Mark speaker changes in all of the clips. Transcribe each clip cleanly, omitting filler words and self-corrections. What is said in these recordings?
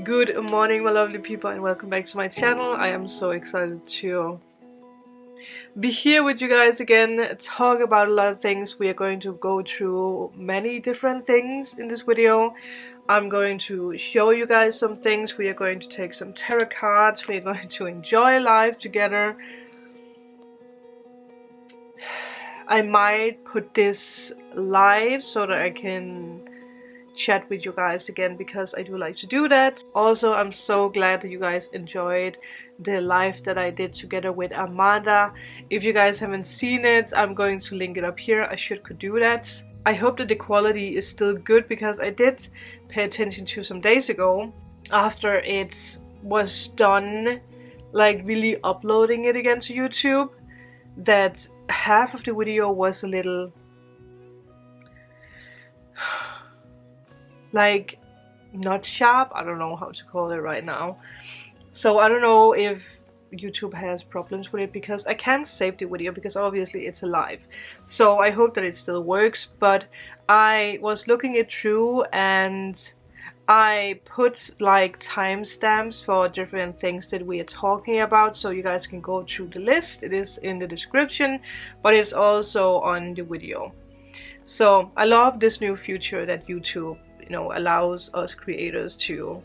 Speaker 1: Good morning, my lovely people, and welcome back to my channel. I am so excited to be here with you guys again, talk about a lot of things. We are going to go through many different things in this video. I'm going to show you guys some things. We are going to take some tarot cards. We are going to enjoy life together. I might put this live so that I can chat with you guys again, because I do like to do that. Also, I'm so glad that you guys enjoyed the live that I did together with Amanda. If you guys haven't seen it, I'm going to link it up here. I could do that. I hope that the quality is still good, because I did pay attention to some days ago after it was done, like really uploading it again to YouTube, that half of the video was a little like not sharp. I don't know how to call it right now. So I don't know if YouTube has problems with it, because I can't save the video because obviously it's alive. So I hope that it still works. But I was looking it through and I put like timestamps for different things that we are talking about, so you guys can go through the list. It is in the description, but it's also on the video. So I love this new feature that YouTube allows us creators to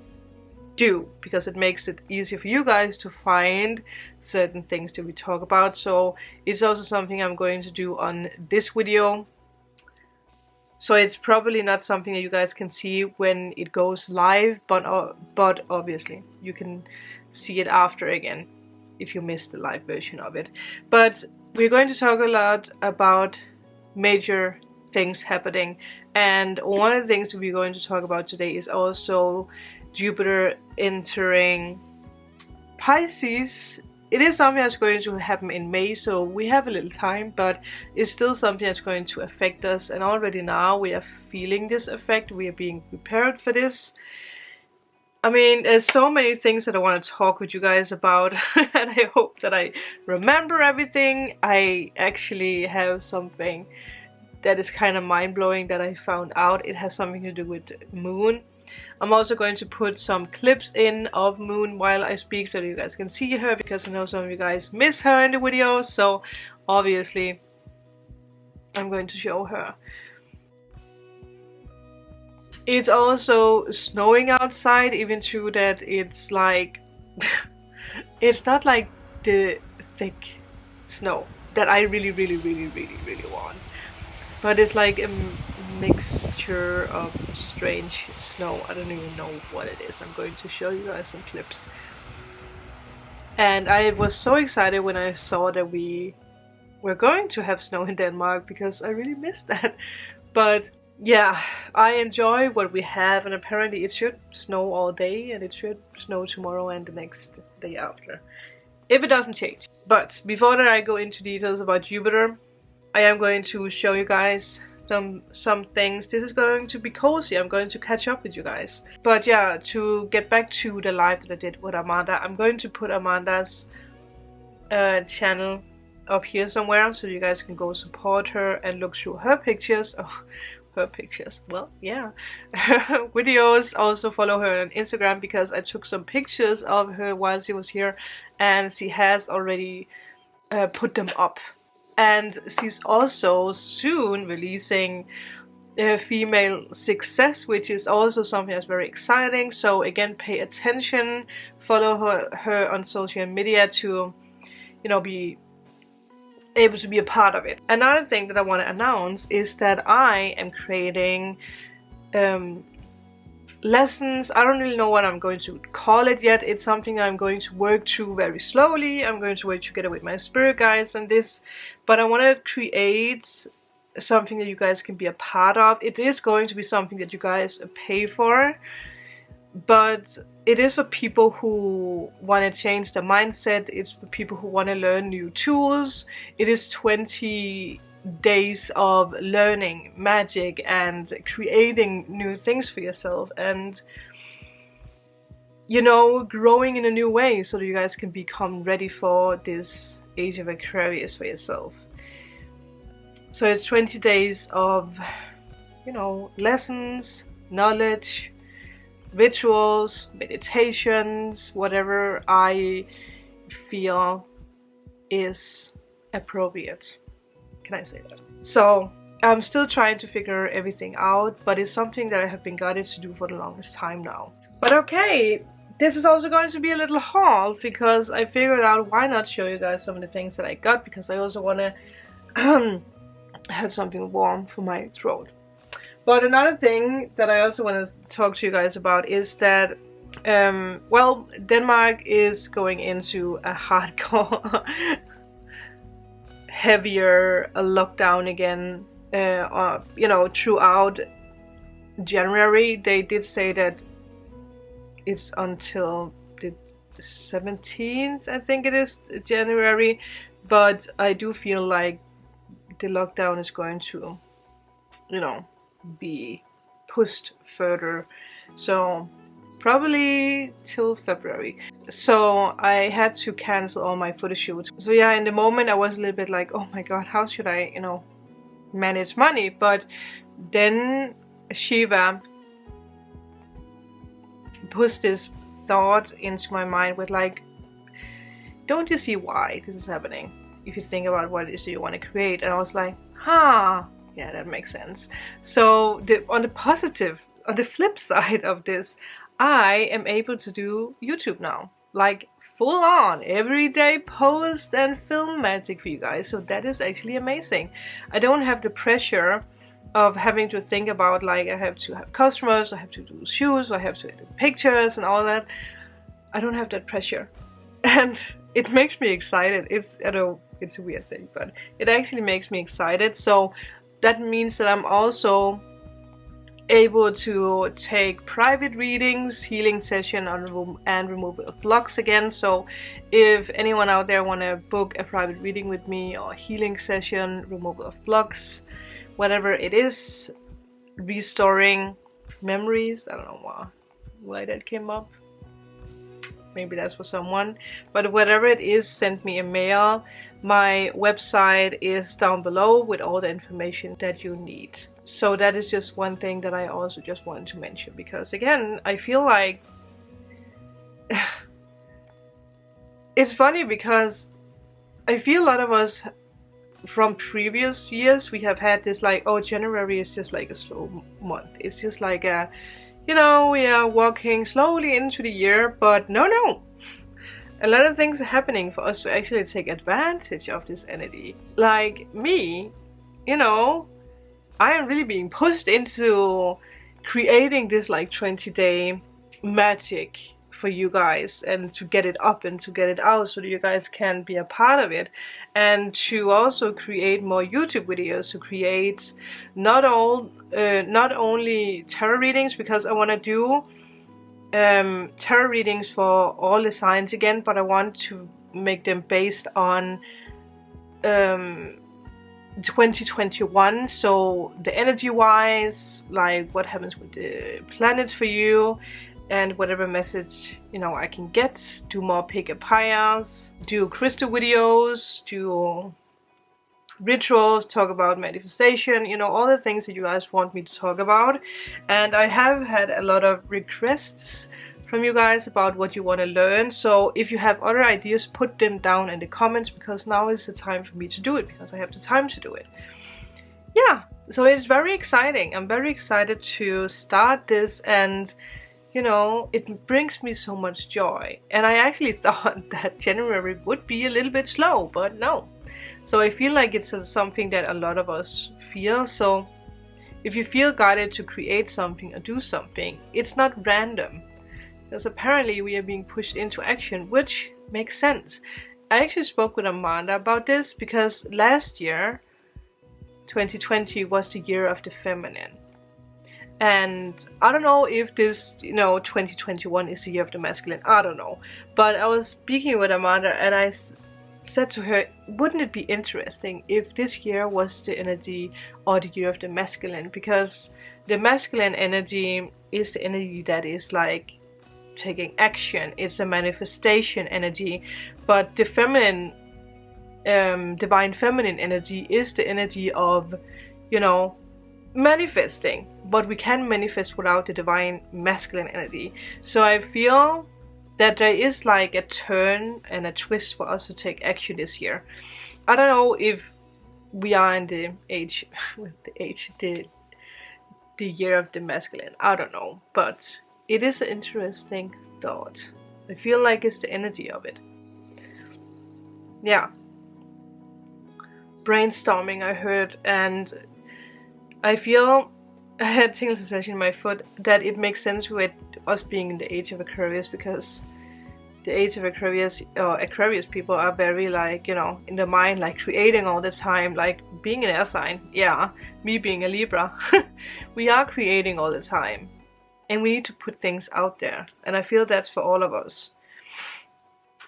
Speaker 1: do, because it makes it easier for you guys to find certain things that we talk about. So it's also something I'm going to do on this video. So it's probably not something that you guys can see when it goes live, but obviously you can see it after again if you missed the live version of it. But we're going to talk a lot about major things happening, and one of the things we're going to talk about today is also Jupiter entering Pisces. It is something that's going to happen in May, so we have a little time, but it's still something that's going to affect us, and already now we are feeling this effect. We are being prepared for this. I mean, there's so many things that I want to talk with you guys about, and I hope that I remember everything. I actually have something that is kind of mind-blowing that I found out. It has something to do with Moon. I'm also going to put some clips in of Moon while I speak, so that you guys can see her, because I know some of you guys miss her in the videos. So obviously I'm going to show her. It's also snowing outside, even though that it's like it's not like the thick snow that I really want. But it's like a mixture of strange snow. I don't even know what it is. I'm going to show you guys some clips. And I was so excited when I saw that we were going to have snow in Denmark, because I really missed that. But yeah, I enjoy what we have, and apparently it should snow all day, and it should snow tomorrow and the next day after, if it doesn't change. But before that I go into details about Jupiter, I am going to show you guys some things. This is going to be cozy. I'm going to catch up with you guys. But yeah, to get back to the live that I did with Amanda, I'm going to put Amanda's channel up here somewhere, so you guys can go support her and look through her pictures. Oh, her pictures. Well, yeah. Her videos. Also follow her on Instagram, because I took some pictures of her while she was here, and she has already put them up. And she's also soon releasing Female Success, which is also something that's very exciting. So again, pay attention, follow her on social media to, be able to be a part of it. Another thing that I want to announce is that I am creating lessons. I don't really know what I'm going to call it yet. It's something I'm going to work through very slowly. I'm going to work together with my spirit guides and this, but I want to create something that you guys can be a part of. It is going to be something that you guys pay for, but it is for people who want to change their mindset. It's for people who want to learn new tools. It is 20 days of learning magic and creating new things for yourself, and growing in a new way, so that you guys can become ready for this Age of Aquarius for yourself. So it's 20 days of lessons, knowledge, rituals, meditations, whatever I feel is appropriate. Can I say that? So I'm still trying to figure everything out, but it's something that I have been guided to do for the longest time now. But okay, this is also going to be a little haul, because I figured out why not show you guys some of the things that I got, because I also want to have something warm for my throat. But another thing that I also want to talk to you guys about is that well, Denmark is going into a hardcore heavier lockdown again, you know, throughout January. They did say that it's until the 17th, I think it is, January, but I do feel like the lockdown is going to, you know, be pushed further, so probably till February. So I had to cancel all my photo shoots. So yeah, in the moment I was a little bit like, oh my god, how should I, you know, manage money? But then Shiva pushed this thought into my mind with like, don't you see why this is happening? If you think about what it is that you want to create. And I was like, huh, yeah, that makes sense. So on the flip side of this, I am able to do YouTube now, like full on everyday post and film magic for you guys. So that is actually amazing. I don't have the pressure of having to think about like I have to have customers, I have to do shoots, I have to edit pictures and all that. I don't have that pressure, and it makes me excited. I know it's a weird thing, but it actually makes me excited. So that means that I'm also able to take private readings, healing session, and removal of blocks again. So if anyone out there want to book a private reading with me, or healing session, removal of blocks, whatever it is, restoring memories, I don't know why that came up. Maybe that's for someone, but whatever it is, send me a mail. My website is down below with all the information that you need. So that is just one thing that I also just wanted to mention, because again, I feel like it's funny, because I feel a lot of us from previous years, we have had this like, oh, January is just like a slow month. It's just like a, you know, we are walking slowly into the year, but no. A lot of things are happening for us to actually take advantage of this energy. Like me, you know, I am really being pushed into creating this like 20-day magic for you guys, and to get it up and to get it out so that you guys can be a part of it, and to also create more YouTube videos, to create not only tarot readings, because I want to do tarot readings for all the signs again, but I want to make them based on 2021, so the energy wise, like what happens with the planets for you, and whatever message, you know, I can get. Do more pick-up piles, do crystal videos, do rituals, talk about manifestation, you know, all the things that you guys want me to talk about. And I have had a lot of requests from you guys about what you want to learn. So if you have other ideas, put them down in the comments, because now is the time for me to do it, because I have the time to do it. Yeah, so it's very exciting. I'm very excited to start this, and you know, it brings me so much joy. And I actually thought that January would be a little bit slow, but no. So I feel like it's something that a lot of us feel. So if you feel guided to create something or do something, it's not random, because apparently we are being pushed into action, which makes sense. I actually spoke with Amanda about this, because last year, 2020, was the year of the feminine. And I don't know if this, you know, 2021 is the year of the masculine. I don't know. But I was speaking with Amanda, and I said to her, wouldn't it be interesting if this year was the energy or the year of the masculine? Because the masculine energy is the energy that is like taking action. It's a manifestation energy. But the feminine, divine feminine energy is the energy of, you know, manifesting, but we can manifest without the divine masculine energy. So I feel that there is like a turn and a twist for us to take action this year. I don't know if we are in the age, the year of the masculine. I don't know, but it is an interesting thought. I feel like it's the energy of it. Yeah. Brainstorming, I heard, and I feel I had tingle sensation in my foot that it makes sense with us being in the Age of Aquarius, because the Age of Aquarius, Aquarius people are very like, you know, in the mind, like creating all the time, like being an air sign. Yeah, me being a Libra, we are creating all the time, and we need to put things out there, and I feel that's for all of us.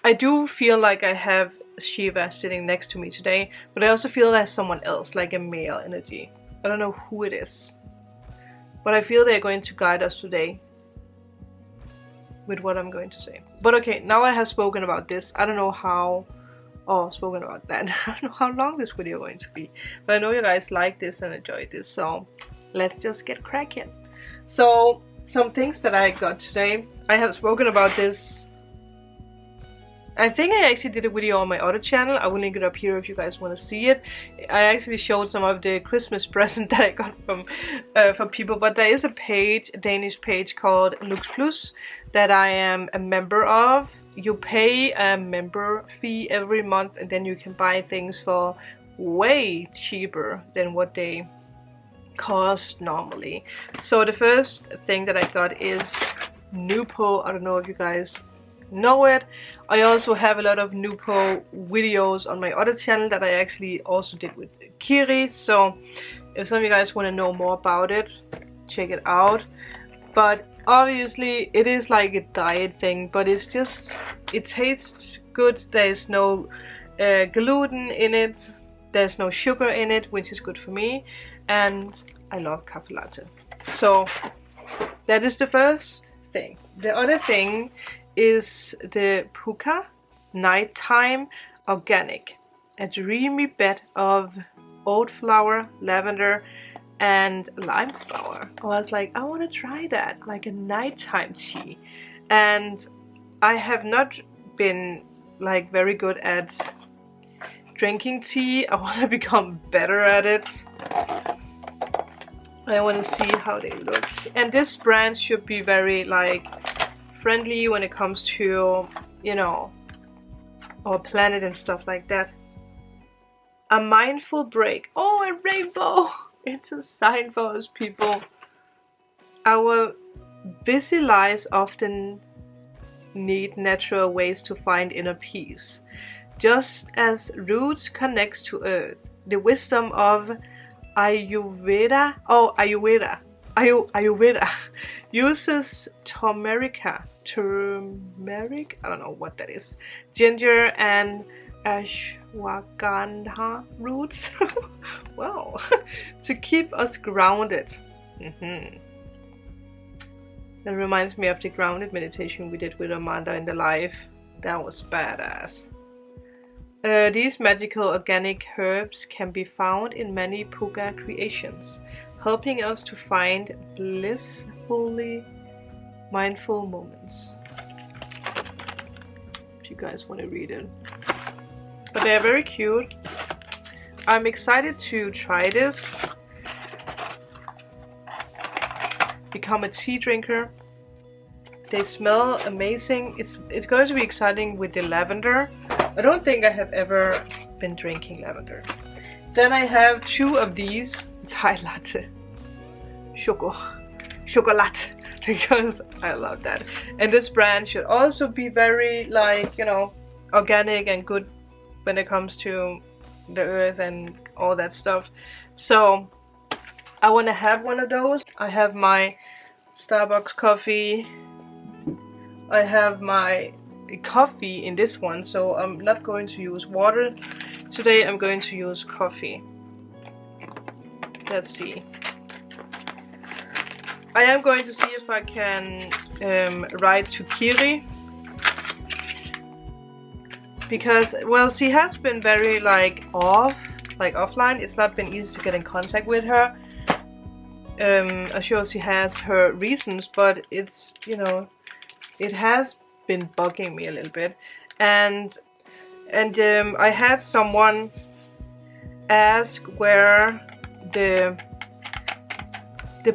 Speaker 1: I do feel like I have Shiva sitting next to me today, but I also feel there's someone else, like a male energy. I don't know who it is, but I feel they're going to guide us today with what I'm going to say. But okay, now I have spoken about this. I don't know how, spoken about that. I don't know how long this video is going to be, but I know you guys like this and enjoy this, so let's just get cracking. So, some things that I got today. I have spoken about this. I think I actually did a video on my other channel. I will link it up here if you guys want to see it. I actually showed some of the Christmas present that I got from people, but there is a page, a Danish page called Lux Plus that I am a member of. You pay a member fee every month, and then you can buy things for way cheaper than what they cost normally. So the first thing that I got is Nupo. I don't know if you guys know it. I also have a lot of Nupo videos on my other channel that I actually also did with Kiris. So if some of you guys want to know more about it, check it out. But obviously it is like a diet thing, but it's just, it tastes good. There's no gluten in it, there's no sugar in it, which is good for me, and I love cafe latte. So that is the first thing. The other thing is the Puka Nighttime Organic, a dreamy bed of oat flower, lavender, and lime flower. I was like, I want to try that, like a nighttime tea. And I have not been like very good at drinking tea. I want to become better at it. I want to see how they look. And this brand should be very like friendly when it comes to, you know, our planet and stuff like that. A mindful break. Oh, a rainbow! It's a sign for us people. Our busy lives often need natural ways to find inner peace. Just as roots connects to earth, the wisdom of Ayurveda uses turmeric, I don't know what that is, ginger and ashwagandha roots, wow, to keep us grounded. That reminds me of the grounded meditation we did with Amanda in the live. That was badass. These magical organic herbs can be found in many Puka creations, helping us to find blissfully mindful moments. If you guys want to read it. But they are very cute. I'm excited to try this. Become a tea drinker. They smell amazing. It's going to be exciting with the lavender. I don't think I have ever been drinking lavender. Then I have two of these Thai latte. Chocolate. Because I love that. And this brand should also be very like, you know, organic and good when it comes to the earth and all that stuff. So I want to have one of those. I have my Starbucks coffee. I have my coffee in this one, so I'm not going to use water today. I'm going to use coffee. Let's see. I am going to see if I can write to Kiri, because, well, she has been very like offline. It's not been easy to get in contact with her, I'm sure she has her reasons, but it's, you know, it has been bugging me a little bit. And I had someone ask where the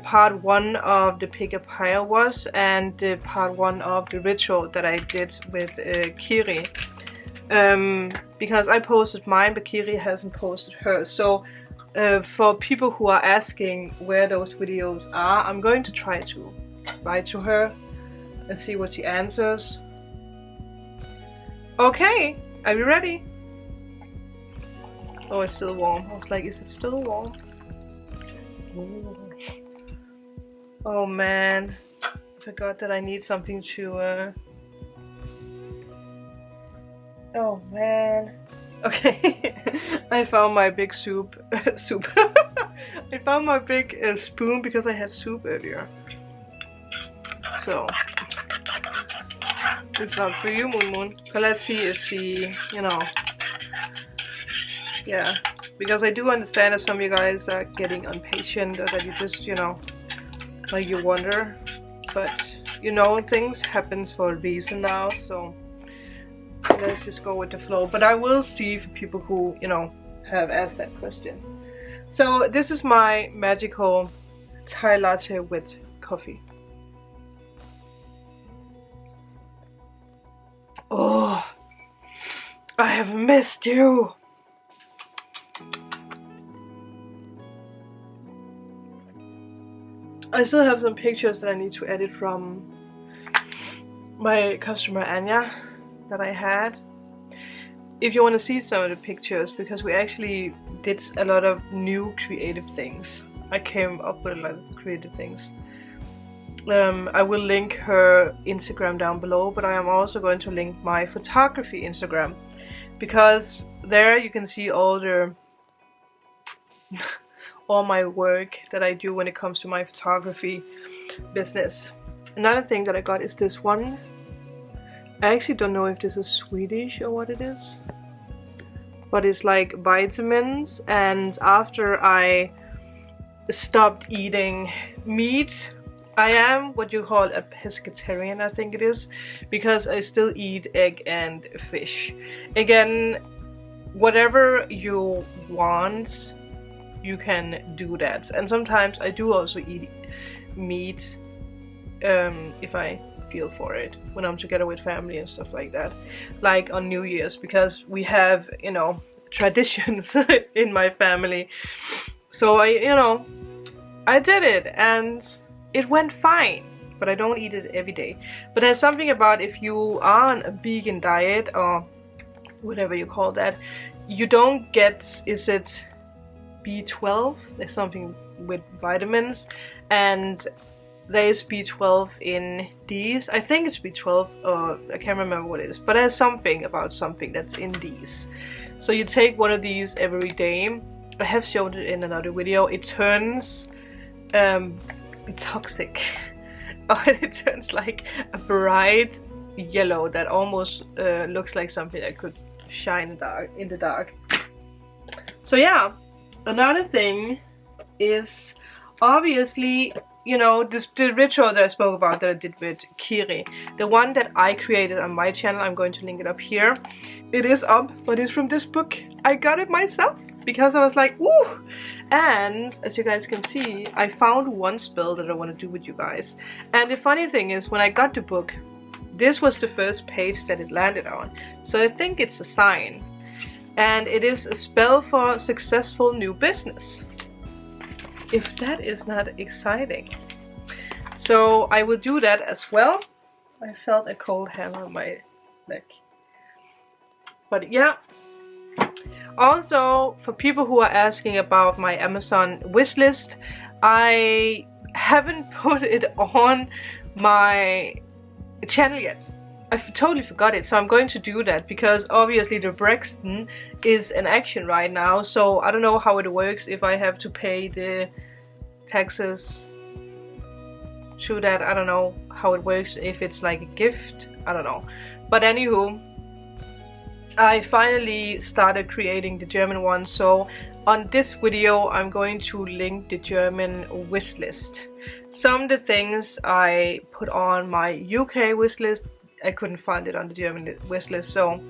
Speaker 1: part 1 of the pick a pile was, and the part 1 of the ritual that I did with Kiri. Because I posted mine, but Kiri hasn't posted hers. So for people who are asking where those videos are, I'm going to try to write to her and see what she answers. Okay, are you ready? Oh, it's still warm. I was like, is it still warm? Ooh. Oh man, I forgot that I need something to oh man. Okay, I found my big soup. I found my big spoon because I had soup earlier. So it's not for you, Moon Moon. So let's see if she, you know, yeah. Because I do understand that some of you guys are getting impatient, or that you just, you know, like you wonder. But you know, things happens for a reason now. So let's just go with the flow. But I will see for people who, you know, have asked that question. So this is my magical Thai latte with coffee. Oh, I have missed you. I still have some pictures that I need to edit from my customer Anja that I had. If you want to see some of the pictures, because we actually did a lot of new creative things. I came up with a lot of creative things. I will link her Instagram down below, but I am also going to link my photography Instagram, because there you can see all the all my work that I do when it comes to my photography business. Another thing that I got is this one. I actually don't know if this is Swedish or what it is, but it's like vitamins. And after I stopped eating meat, I am what you call a pescatarian, I think it is, because I still eat egg and fish. Again, whatever you want, you can do that. And sometimes I do also eat meat if I feel for it, when I'm together with family and stuff like that, like on New Year's, because we have, you know, traditions in my family. So I did it and it went fine, but I don't eat it every day. But there's something about, if you are on a vegan diet or whatever you call that, you don't get, is it B12? There's something with vitamins, and there is B12 in these. I think it's B12, or I can't remember what it is, but there's something about something that's in these. So you take one of these every day. I have showed it in another video. It turns toxic. It turns like a bright yellow that almost looks like something that could shine in the dark. So yeah, another thing is obviously, you know, the ritual that I spoke about that I did with Kiri, the one that I created on my channel. I'm going to link it up here. It is up, but it's from this book. I got it myself because I was like, ooh! And as you guys can see, I found one spell that I want to do with you guys. And the funny thing is, when I got the book, this was the first page that it landed on. So I think it's a sign. And it is a spell for successful new business. If that is not exciting. So I will do that as well. I felt a cold hand on my neck. But yeah. Also, for people who are asking about my Amazon wishlist, I haven't put it on my channel yet. I totally forgot it, so I'm going to do that, because obviously the Brexit is in action right now, so I don't know how it works, if I have to pay the taxes through that. I don't know how it works, if it's like a gift, I don't know. But anywho, I finally started creating the German one, so on this video I'm going to link the German wishlist. Some of the things I put on my UK wishlist, I couldn't find it on the German wishlist, so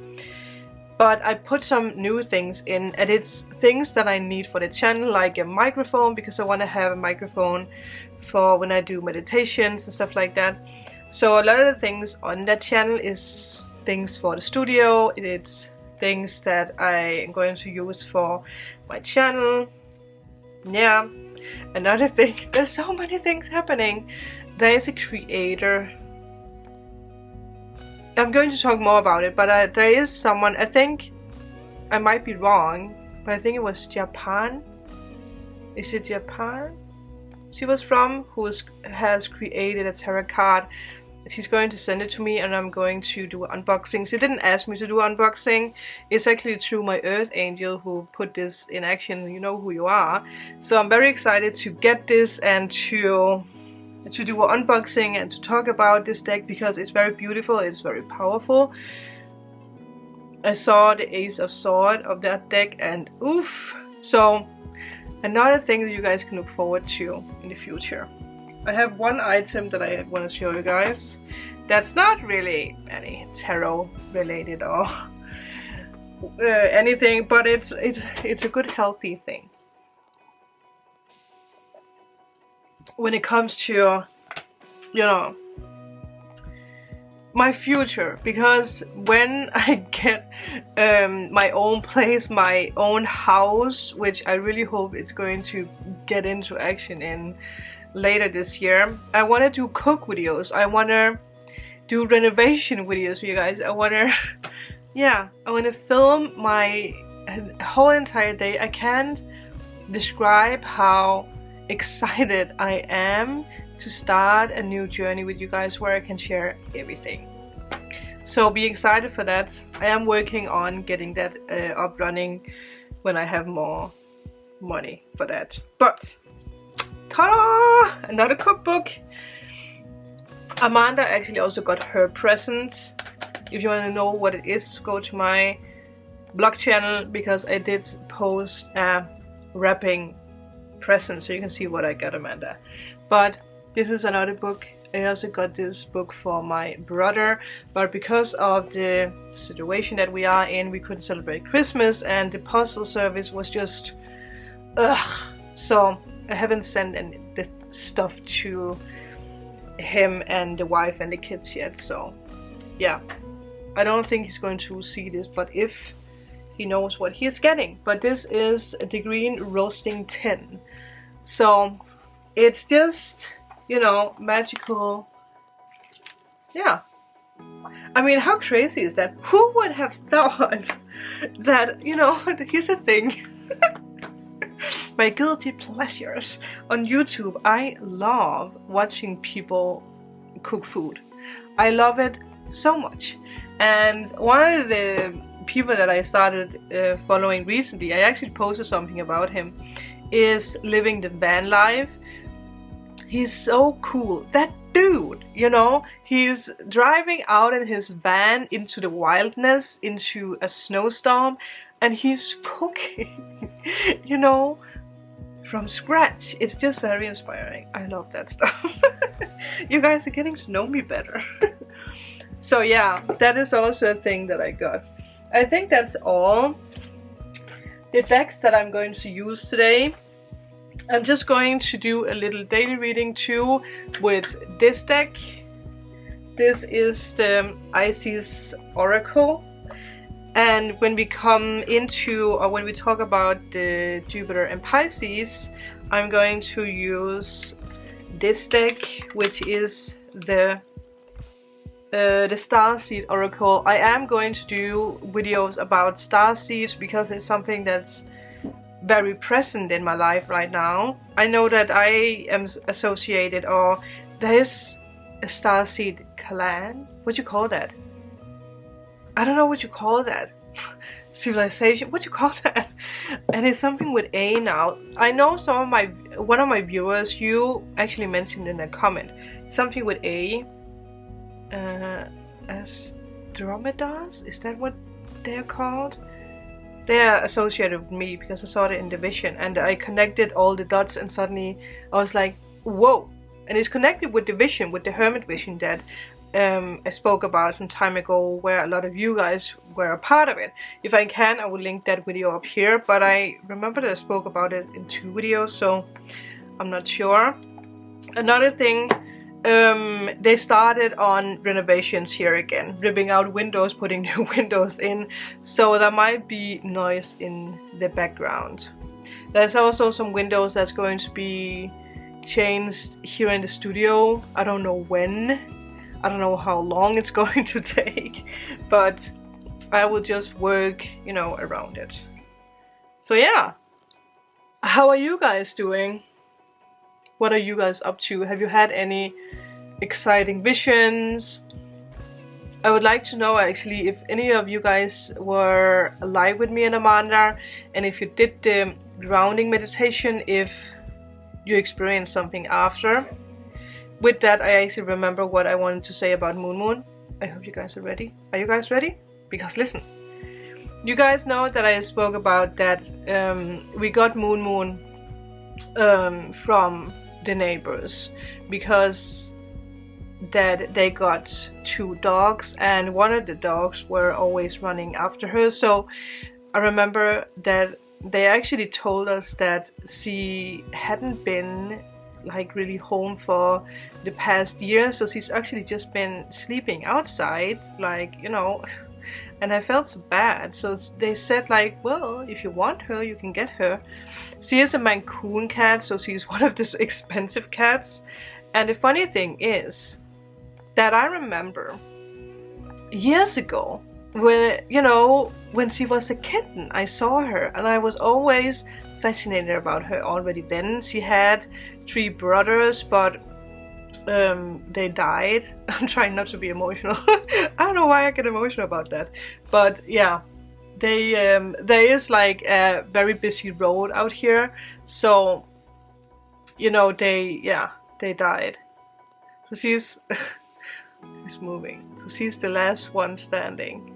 Speaker 1: but I put some new things in, and it's things that I need for the channel, like a microphone, because I want to have a microphone for when I do meditations and stuff like that. So a lot of the things on that channel is things for the studio, it's things that I am going to use for my channel. Yeah, another thing, there's so many things happening. There is a creator, I'm going to talk more about it, but there is someone, I think, I might be wrong, but I think it was Japan. Is it Japan she was from, who has created a tarot card. She's going to send it to me and I'm going to do unboxing. She didn't ask me to do unboxing. It's actually through my Earth Angel who put this in action. You know who you are. So I'm very excited to get this and to do an unboxing and to talk about this deck, because it's very beautiful, it's very powerful. I saw the Ace of Swords of that deck and oof. So another thing that you guys can look forward to in the future. I have one item that I want to show you guys that's not really any tarot related or anything, but it's a good healthy thing when it comes to, you know, my future. Because when I get my own place, my own house, which I really hope it's going to get into action in later this year, I want to do cook videos, I want to do renovation videos for you guys. I want to yeah, I want to film my whole entire day. I can't describe how excited I am to start a new journey with you guys where I can share everything. So be excited for that. I am working on getting that up running when I have more money for that. But ta-da! Another cookbook. Amanda actually also got her present. If you want to know what it is, go to my blog channel, because I did post a wrapping present so you can see what I got Amanda. But this is another book. I also got this book for my brother, but because of the situation that we are in, we couldn't celebrate Christmas and the postal service was just ugh. So I haven't sent any the stuff to him and the wife and the kids yet. So yeah, I don't think he's going to see this, but if he knows what he's getting. But this is the green roasting tin, so it's just, you know, magical. Yeah, I mean, how crazy is that? Who would have thought that, you know, here's the thing. My guilty pleasures on YouTube. I love watching people cook food. I love it so much. And one of the people that I started following recently, I actually posted something about him, is living the van life. He's so cool. That dude, you know, he's driving out in his van into the wildness, into a snowstorm, and he's cooking, you know, from scratch. It's just very inspiring. I love that stuff. You guys are getting to know me better. So yeah, that is also a thing that I got. I think that's all the decks that I'm going to use today. I'm just going to do a little daily reading too with this deck. This is the Isis Oracle. And when we come into, or when we talk about the Jupiter and Pisces, I'm going to use this deck, which is the Starseed Oracle. I am going to do videos about starseeds because it's something that's very present in my life right now. I know that I am associated, or there is a starseed clan. What do you call that? I don't know what you call that. Civilization, what you call that? And it's something with A now. I know one of my viewers, you actually mentioned in a comment something with A. Astromedars, is that what they're called? they are associated with me because I saw it in the vision, and I connected all the dots, and suddenly I was like, whoa. And it's connected with the vision, with the hermit vision that I spoke about some time ago, where a lot of you guys were a part of it. If I can, I will link that video up here, but I remember that I spoke about it in 2 videos, so I'm not sure. Another thing, they started on renovations here again, ripping out windows, putting new windows in, so there might be noise in the background. There's also some windows that's going to be changed here in the studio. I don't know when, I don't know how long it's going to take, but I will just work, you know, around it. So yeah, how are you guys doing? What are you guys up to? Have you had any exciting visions? I would like to know actually if any of you guys were alive with me and Amanda, and if you did the grounding meditation, if you experienced something after. With that, I actually remember what I wanted to say about Moon. I hope you guys are ready. Are you guys ready? Because listen, you guys know that I spoke about that we got Moon from the neighbors, because that they got 2 dogs, and one of the dogs were always running after her. So I remember that they actually told us that she hadn't been like really home for the past year, so she's actually just been sleeping outside, like, you know. And I felt so bad, so they said like, well, if you want her, you can get her. She is a Mancoon cat, so she's one of the expensive cats. And the funny thing is that I remember years ago, when, you know, when she was a kitten, I saw her, and I was always fascinated about her already then. She had 3 brothers, but they died. I'm trying not to be emotional. I don't know why I get emotional about that, but yeah, they there is like a very busy road out here, so you know, they died. So she's she's moving, so she's the last one standing.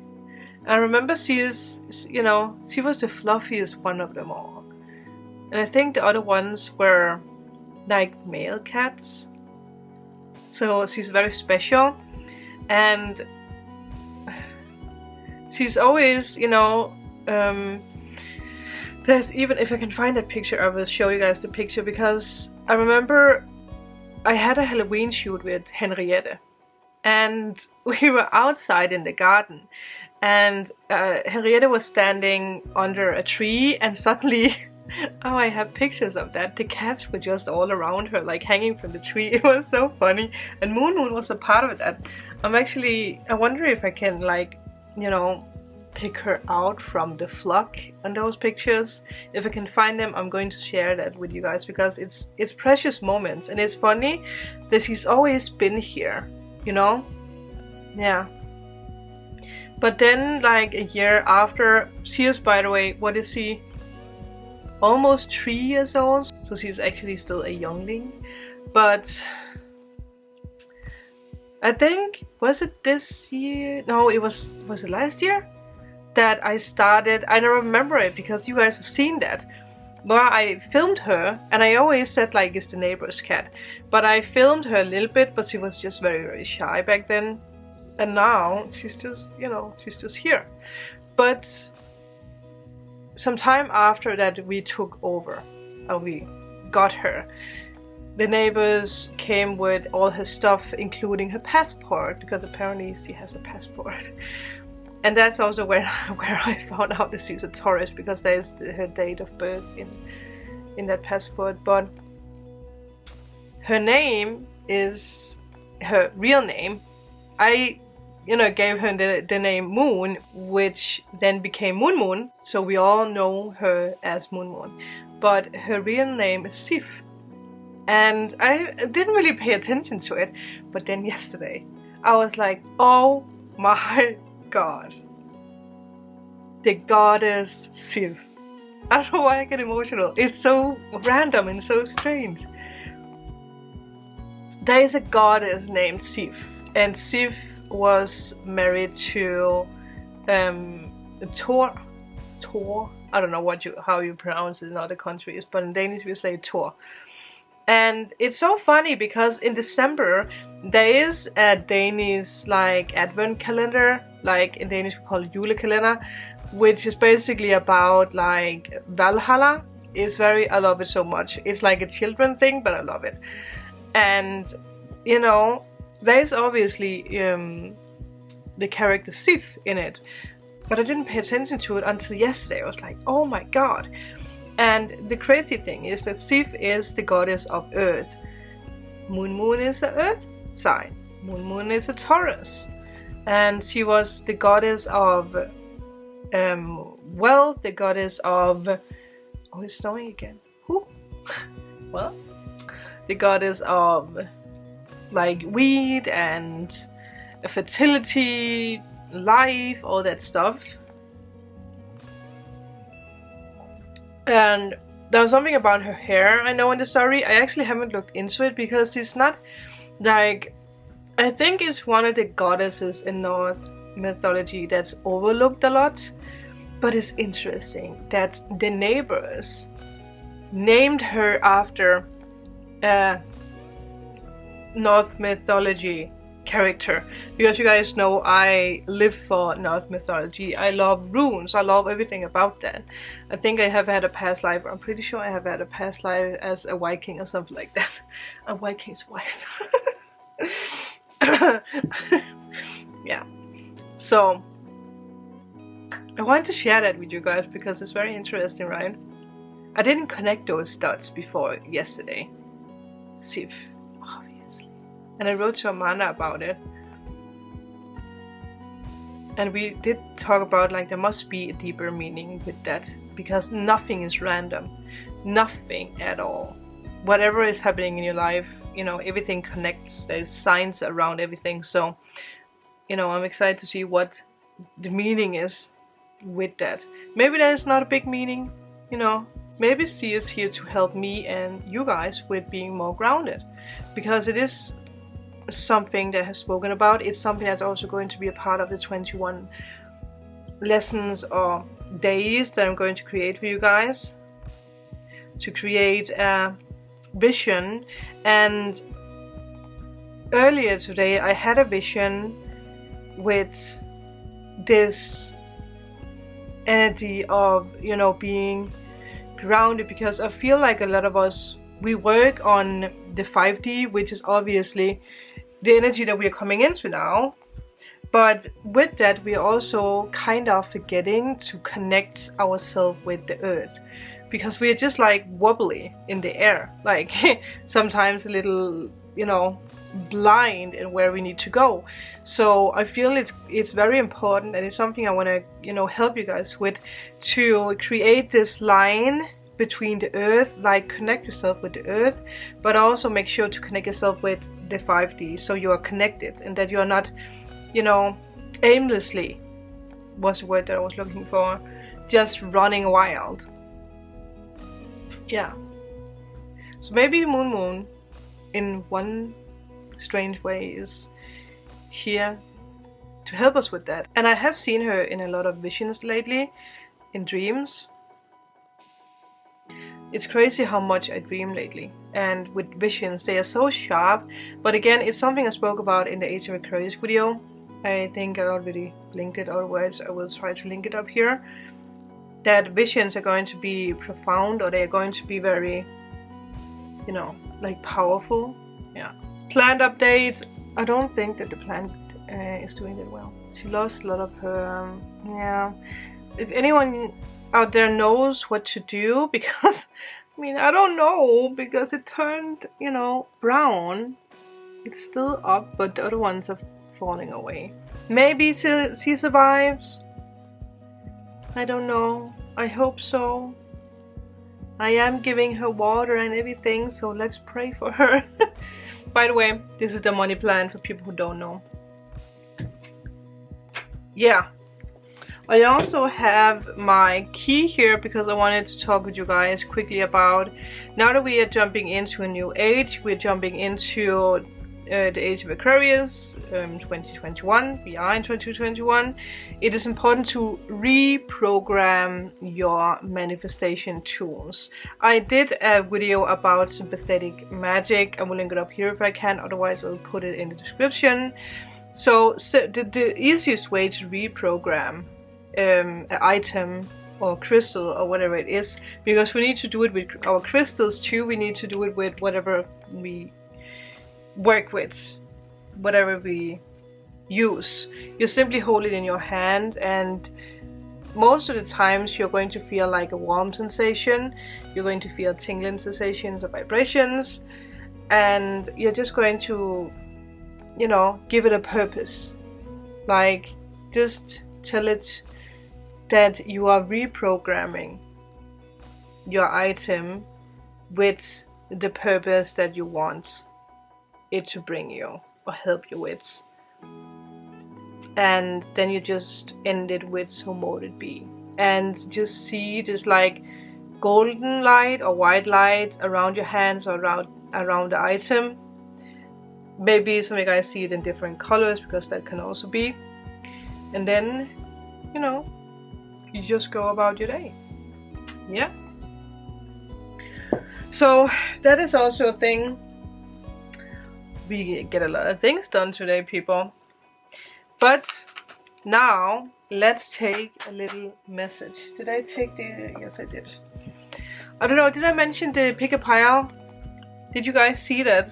Speaker 1: I remember she is, you know, she was the fluffiest one of them all, and I think the other ones were like male cats. So she's very special, and she's always, you know, there's even, if I can find that picture, I will show you guys the picture, because I remember I had a Halloween shoot with Henriette, and we were outside in the garden, and Henriette was standing under a tree, and suddenly oh, I have pictures of that. The cats were just all around her, like hanging from the tree. It was so funny. And Moon was a part of that. I wonder if I can, like, you know, pick her out from the flock on those pictures. If I can find them, I'm going to share that with you guys, because it's precious moments. And it's funny that she's always been here, you know? Yeah. But then, like, a year after, she is, by the way, what is she? Almost 3 years old, so she's actually still a youngling. But I think, was it this year? No, was it last year that I started? I don't remember it, because you guys have seen that, where I filmed her, and I always said like it's the neighbor's cat, but I filmed her a little bit, but she was just very, very shy back then. And now she's just, you know, she's just here. But some time after that, we took over, and we got her. The neighbors came with all her stuff, including her passport, because apparently she has a passport. And that's also where I found out that she's a Taurus, because there's her date of birth in that passport. But her name is her real name. I, you know, gave her the name Moon, which then became Moon Moon, so we all know her as Moon Moon. But her real name is Sif, and I didn't really pay attention to it. But then yesterday, I was like, oh my god, the goddess Sif. I don't know why I get emotional. It's so random and so strange. There is a goddess named Sif, and Sif was married to Thor. Tor. I don't know how you pronounce it in other countries, but in Danish we say Tor. And it's so funny because in December there is a Danish like advent calendar, like in Danish we call it julekalender, which is basically about like Valhalla. I love it so much. It's like a children thing, but I love it. And you know, there's obviously the character Sif in it, but I didn't pay attention to it until yesterday. I was like, oh my god. And the crazy thing is that Sif is the goddess of earth. Moon is an earth sign. Moon is a Taurus. And she was the goddess of wealth, the goddess of... Oh, it's snowing again. Who? Well, the goddess of like weed and fertility, life, all that stuff. And there was something about her hair I know in the story. I actually haven't looked into it because it's not like... I think it's one of the goddesses in Norse mythology that's overlooked a lot. But it's interesting that the neighbors named her after a Norse mythology character, because you guys know I live for Norse mythology. I love runes, I love everything about that. I think I have had a past life, I'm pretty sure I have had a past life as a Viking or something like that. A Viking's wife. Yeah, so I wanted to share that with you guys because it's very interesting, right? I didn't connect those dots before yesterday. Sif, obviously. And I wrote to Amanda about it. And we did talk about like there must be a deeper meaning with that, because nothing is random. Nothing at all. Whatever is happening in your life, you know, everything connects. There's signs around everything. So, you know, I'm excited to see what the meaning is with that. Maybe there's not a big meaning, you know. Maybe she is here to help me and you guys with being more grounded, because it is something that I have spoken about. It's something that's also going to be a part of the 21 lessons or days that I'm going to create for you guys, to create a vision. And earlier today I had a vision with this energy of, you know, being grounded, because I feel like a lot of us, we work on the 5D, which is obviously the energy that we are coming into now, but with that we are also kind of forgetting to connect ourselves with the earth, because we are just like wobbly in the air, like sometimes a little, you know, blind in where we need to go. So I feel it's very important, and it's something I want to, you know, help you guys with, to create this line between the earth, like connect yourself with the earth, but also make sure to connect yourself with the 5D, so you are connected and that you are not, you know, aimlessly, was the word that I was looking for, just running wild. Yeah. So maybe Moon in one strange way is here to help us with that. And I have seen her in a lot of visions lately, in dreams. It's crazy how much I dream lately, and with visions they are so sharp. But again, it's something I spoke about in the Age of Aquarius video. I think I already linked it, otherwise I will try to link it up here. That visions are going to be profound, or they are going to be very, you know, like powerful. Yeah. Plant updates. I don't think that the plant is doing it well. She lost a lot of her, yeah. If anyone out there knows what to do, because, I mean, I don't know, because it turned, you know, brown. It's still up, but the other ones are falling away. Maybe she survives. I don't know. I hope so. I am giving her water and everything, so let's pray for her. By the way, this is the money plan for people who don't know. Yeah. I also have my key here because I wanted to talk with you guys quickly about, now that we are jumping into a new age, we're jumping into the Age of Aquarius 2021, we are in 2021, it is important to reprogram your manifestation tools. I did a video about sympathetic magic. I will link it up here if I can, otherwise I'll put it in the description. So the easiest way to reprogram an item or crystal or whatever it is, because we need to do it with our crystals too, we need to do it with whatever we work with, whatever we use. You simply hold it in your hand, and most of the times you're going to feel like a warm sensation, you're going to feel tingling sensations or vibrations, and you're just going to, you know, give it a purpose. Like, just tell it that you are reprogramming your item with the purpose that you want it to bring you or help you with. And then you just end it with "so mote it be," and just see this like golden light or white light around your hands or around the item. Maybe some of you guys see it in different colors, because that can also be. And then, you know, you just go about your day. Yeah. So that is also a thing. We get a lot of things done today, people. But now let's take a little message. Did I take the... Yes, I did. I don't know, did I mention the pick-a-pile? Did you guys see that?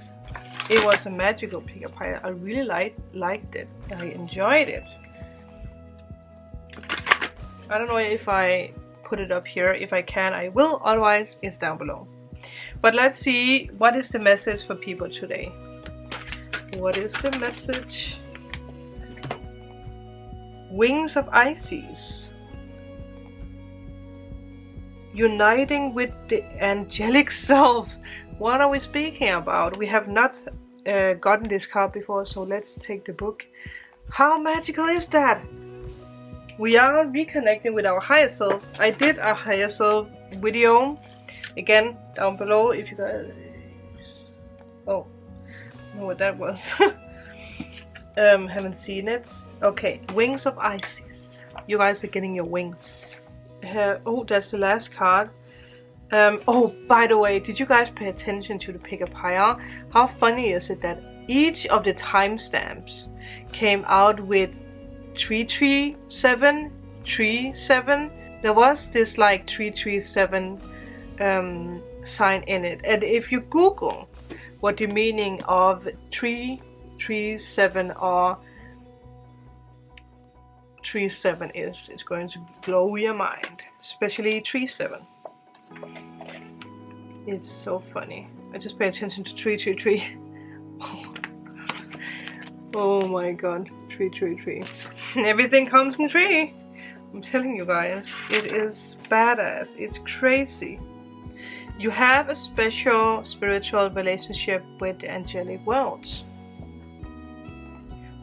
Speaker 1: It was a magical pick-a-pile. I really liked it. I enjoyed it. I don't know if I put it up here. If I can, I will. Otherwise, it's down below. But let's see, what is the message for people today? What is the message? Wings of Pisces. Uniting with the Angelic Self. What are we speaking about? We have not gotten this card before, so let's take the book. How magical is that? We are reconnecting with our higher self. I did a higher self video. Again, down below if you guys... Oh. I don't know what that was. Haven't seen it. Okay, Wings of Pisces. You guys are getting your wings. Oh, that's the last card. Oh, by the way, did you guys pay attention to the pick-a-pile? How funny is it that each of the timestamps came out with 337, 37? There was this like 337 sign in it, and if you Google what the meaning of 337 or 37 is, it's going to blow your mind, especially 37. It's so funny. I just pay attention to 333. Oh my god, 333. Everything comes in 3. I'm telling you guys, it is badass. It's crazy. You have a special spiritual relationship with the angelic worlds.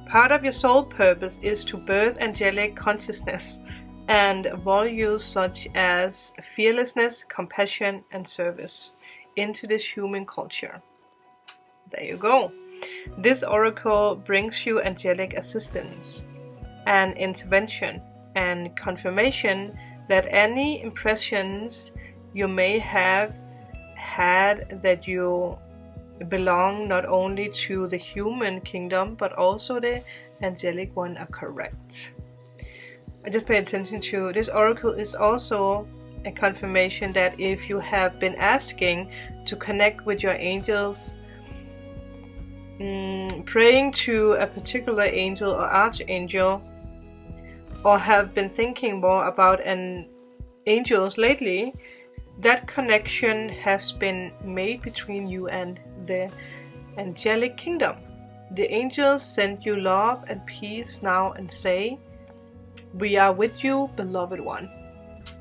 Speaker 1: Part of your soul purpose is to birth angelic consciousness and values such as fearlessness, compassion, and service into this human culture. There you go. This oracle brings you angelic assistance and intervention and confirmation that any impressions you may have had that you belong not only to the human kingdom but also the angelic one are correct. I just pay attention to this oracle is also a confirmation that if you have been asking to connect with your angels, praying to a particular angel or archangel, or have been thinking more about angels lately, that connection has been made between you and the angelic kingdom. The angels send you love and peace now and say, "We are with you, beloved one."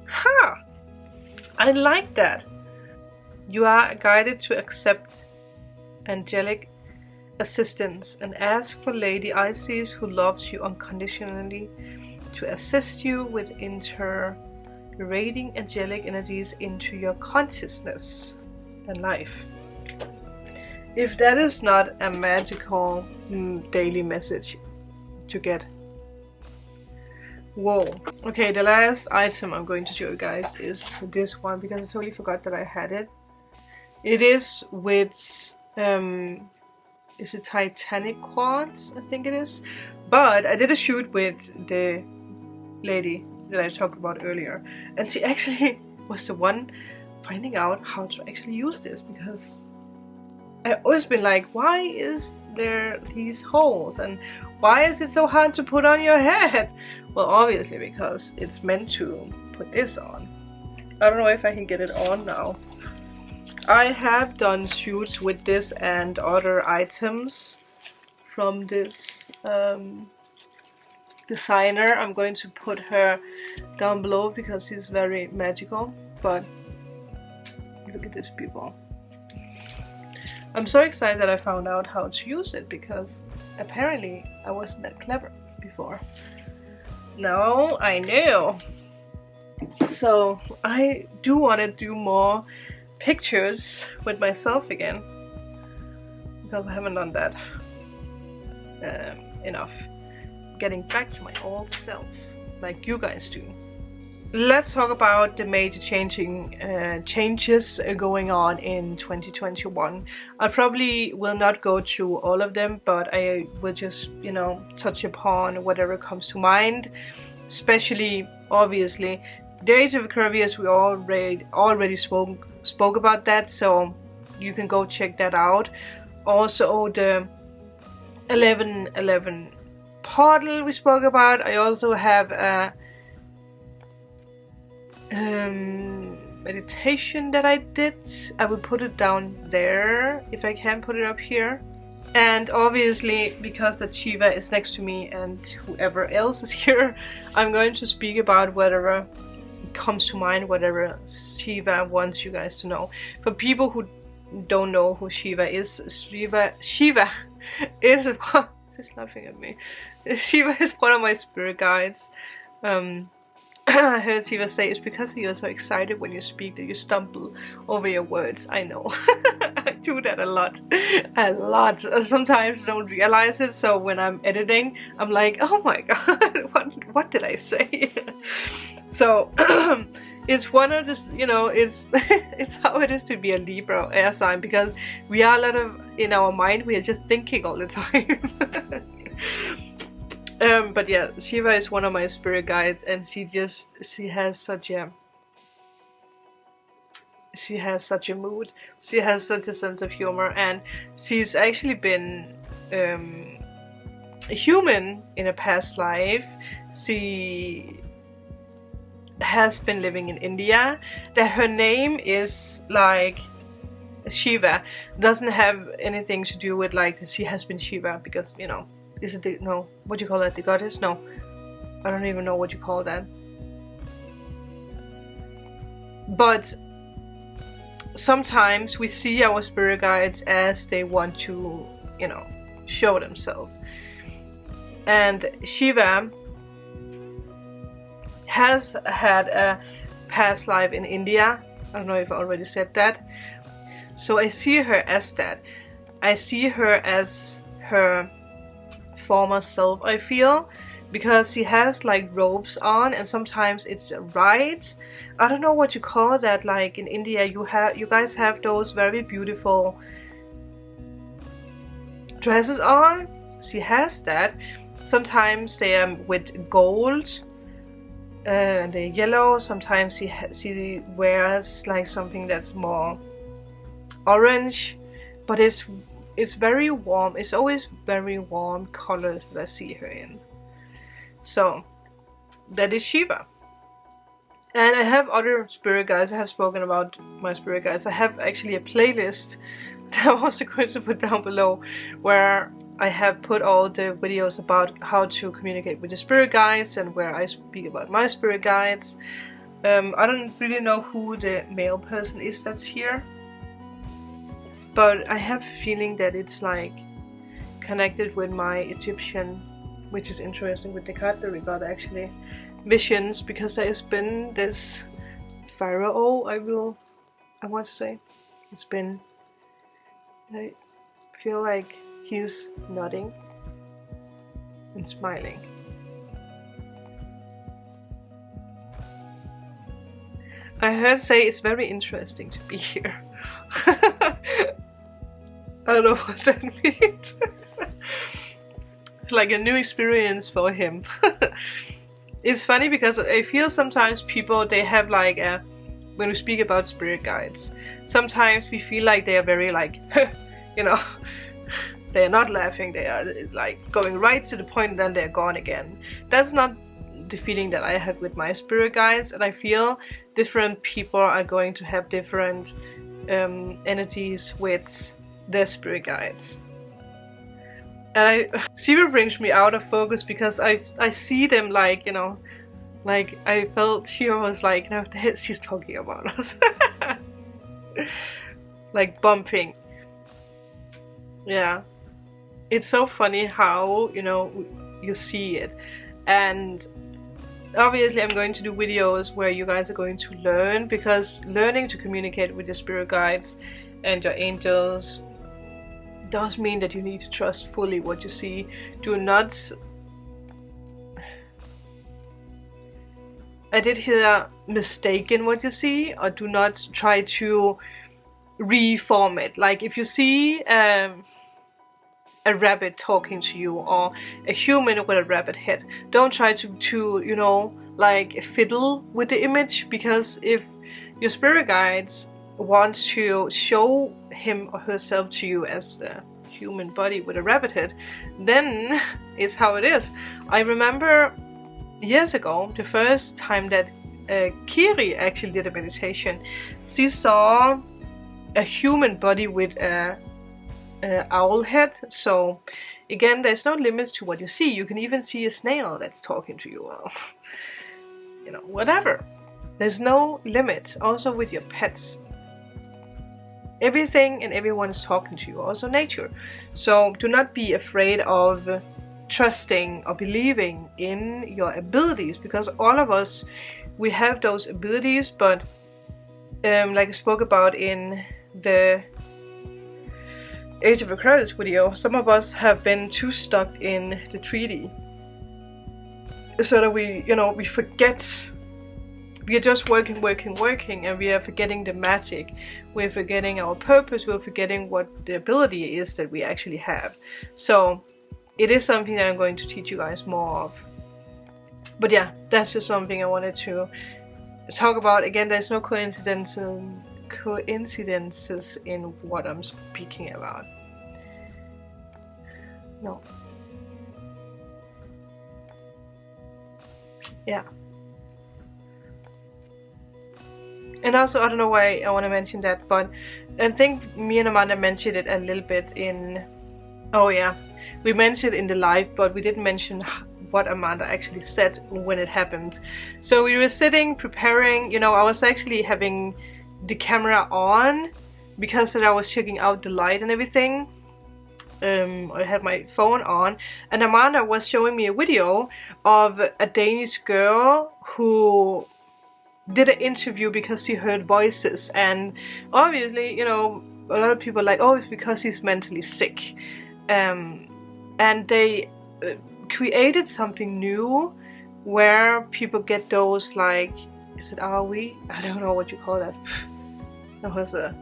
Speaker 1: Ha! I like that. You are guided to accept angelic assistance and ask for Lady Isis, who loves you unconditionally, to assist you with integrating angelic energies into your consciousness and life. If that is not a magical daily message to get. Whoa. Okay, the last item I'm going to show you guys is this one, because I totally forgot that I had it. It is with is it Titanic quartz? I think it is. But I did a shoot with the lady that I talked about earlier, and she actually was the one finding out how to actually use this, because I've always been like, why is there these holes and why is it so hard to put on your head? Well, obviously because it's meant to put this on. I don't know if I can get it on now. I have done shoots with this and other items from this designer. I'm going to put her down below because she's very magical. But look at this, people. I'm so excited that I found out how to use it, because apparently I wasn't that clever before. Now I know. So I do want to do more pictures with myself again, because I haven't done that enough. Getting back to my old self, like you guys do. Let's talk about the major changes going on in 2021. I probably will not go through all of them, but I will just, you know, touch upon whatever comes to mind. Especially, obviously, the Age of Aquarius, we already spoke about that, so you can go check that out. Also, the 11/11 portal we spoke about. I also have a meditation that I did. I will put it down there if I can put it up here. And obviously, because that Shiva is next to me and whoever else is here, I'm going to speak about whatever comes to mind, whatever Shiva wants you guys to know. For people who don't know who Shiva is, Shiva is she's laughing at me. Shiva is one of my spirit guides. I heard Shiva say it's because you're so excited when you speak that you stumble over your words. I know. I do that a lot. Sometimes I don't realize it, so when I'm editing, I'm like, oh my god, what did I say? So it's one of this, you know, it's it's how it is to be a Libra air sign, because we are a lot of, in our mind, we are just thinking all the time. But yeah, Shiva is one of my spirit guides, and she has such a mood. She has such a sense of humor, and she's actually been a human in a past life. She has been living in India. That her name is like Shiva doesn't have anything to do with like she has been Shiva, because, you know, is it the, no, what do you call that, the goddess? No, I don't even know what you call that. But sometimes we see our spirit guides as they want to, you know, show themselves. And Shiva has had a past life in India. I don't know if I already said that. So I see her as that. I see her as her former self, I feel, because she has like robes on, and sometimes it's right. I don't know what you call that. Like in India, you guys have those very beautiful dresses on. She has that. Sometimes they are with gold. They're yellow. Sometimes she wears like something that's more orange, but it's very warm. It's always very warm colors that I see her in. So that is Shiva. And I have other spirit guides. I have spoken about my spirit guides. I have actually a playlist that I'm also going to put down below, where I have put all the videos about how to communicate with the spirit guides, and where I speak about my spirit guides. I don't really know who the male person is that's here, but I have a feeling that it's like connected with my Egyptian, which is interesting with the card that we got actually, visions, because there's been this pharaoh, I want to say. It's been, I feel like he's nodding and smiling. I heard say it's very interesting to be here. I don't know what that means. It's like a new experience for him. It's funny because I feel sometimes people, they have like a, when we speak about spirit guides, sometimes we feel like they are very like, you know, they are not laughing, they are like going right to the point and then they're gone again. That's not the feeling that I have with my spirit guides, and I feel different people are going to have different energies with their spirit guides. And Shiva brings me out of focus because I see them like, you know, like I felt Shiva was like, no, she's talking about us. Like bumping. Yeah. It's so funny how, you know, you see it. And obviously I'm going to do videos where you guys are going to learn, because learning to communicate with your spirit guides and your angels does mean that you need to trust fully what you see. Do not, I did hear mistaken what you see, or do not try to reform it. Like if you see a rabbit talking to you, or a human with a rabbit head, don't try to you know, like fiddle with the image, because if your spirit guides wants to show him or herself to you as a human body with a rabbit head, then it's how it is. I remember years ago, the first time that Kiri actually did a meditation, she saw a human body with a owl head. So again, there's no limits to what you see. You can even see a snail that's talking to you, or you know, whatever. There's no limit. Also with your pets, everything and everyone is talking to you, also nature. So do not be afraid of trusting or believing in your abilities, because all of us, we have those abilities, but like I spoke about in the Age of Aquarius video, some of us have been too stuck in the 3D, so that we, you know, we forget. We are just working, and we are forgetting the magic. We're forgetting our purpose. We're forgetting what the ability is that we actually have. So it is something that I'm going to teach you guys more of. But yeah, that's just something I wanted to talk about. Again, there's no coincidences in what I'm speaking about. No. Yeah. And also, I don't know why I want to mention that, but I think me and Amanda mentioned it a little bit in, oh yeah, we mentioned it in the live, but we didn't mention what Amanda actually said when it happened. So we were sitting, preparing, you know, I was actually having the camera on because I was checking out the light and everything. I had my phone on, and Amanda was showing me a video of a Danish girl who did an interview because she heard voices, and obviously, you know, a lot of people are like, oh, it's because he's mentally sick, and they created something new where people get those, like, is it ROE? I don't know what you call that. That was a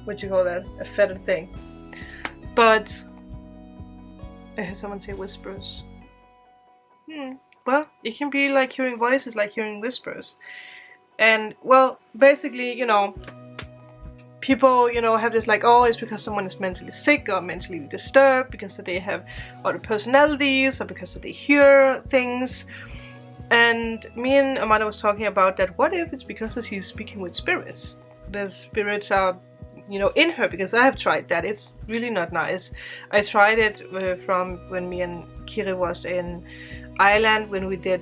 Speaker 1: what you call that? A feather thing. But I heard someone say whispers. Well, it can be like hearing voices, like hearing whispers. And, well, basically, you know, people, you know, have this like, oh, it's because someone is mentally sick or mentally disturbed, because they have other personalities, or because they hear things. And me and Amanda was talking about that. What if it's because she's speaking with spirits? The spirits are, you know, in her, because I have tried that. It's really not nice. I tried it from when me and Kiri was in Ireland, when we did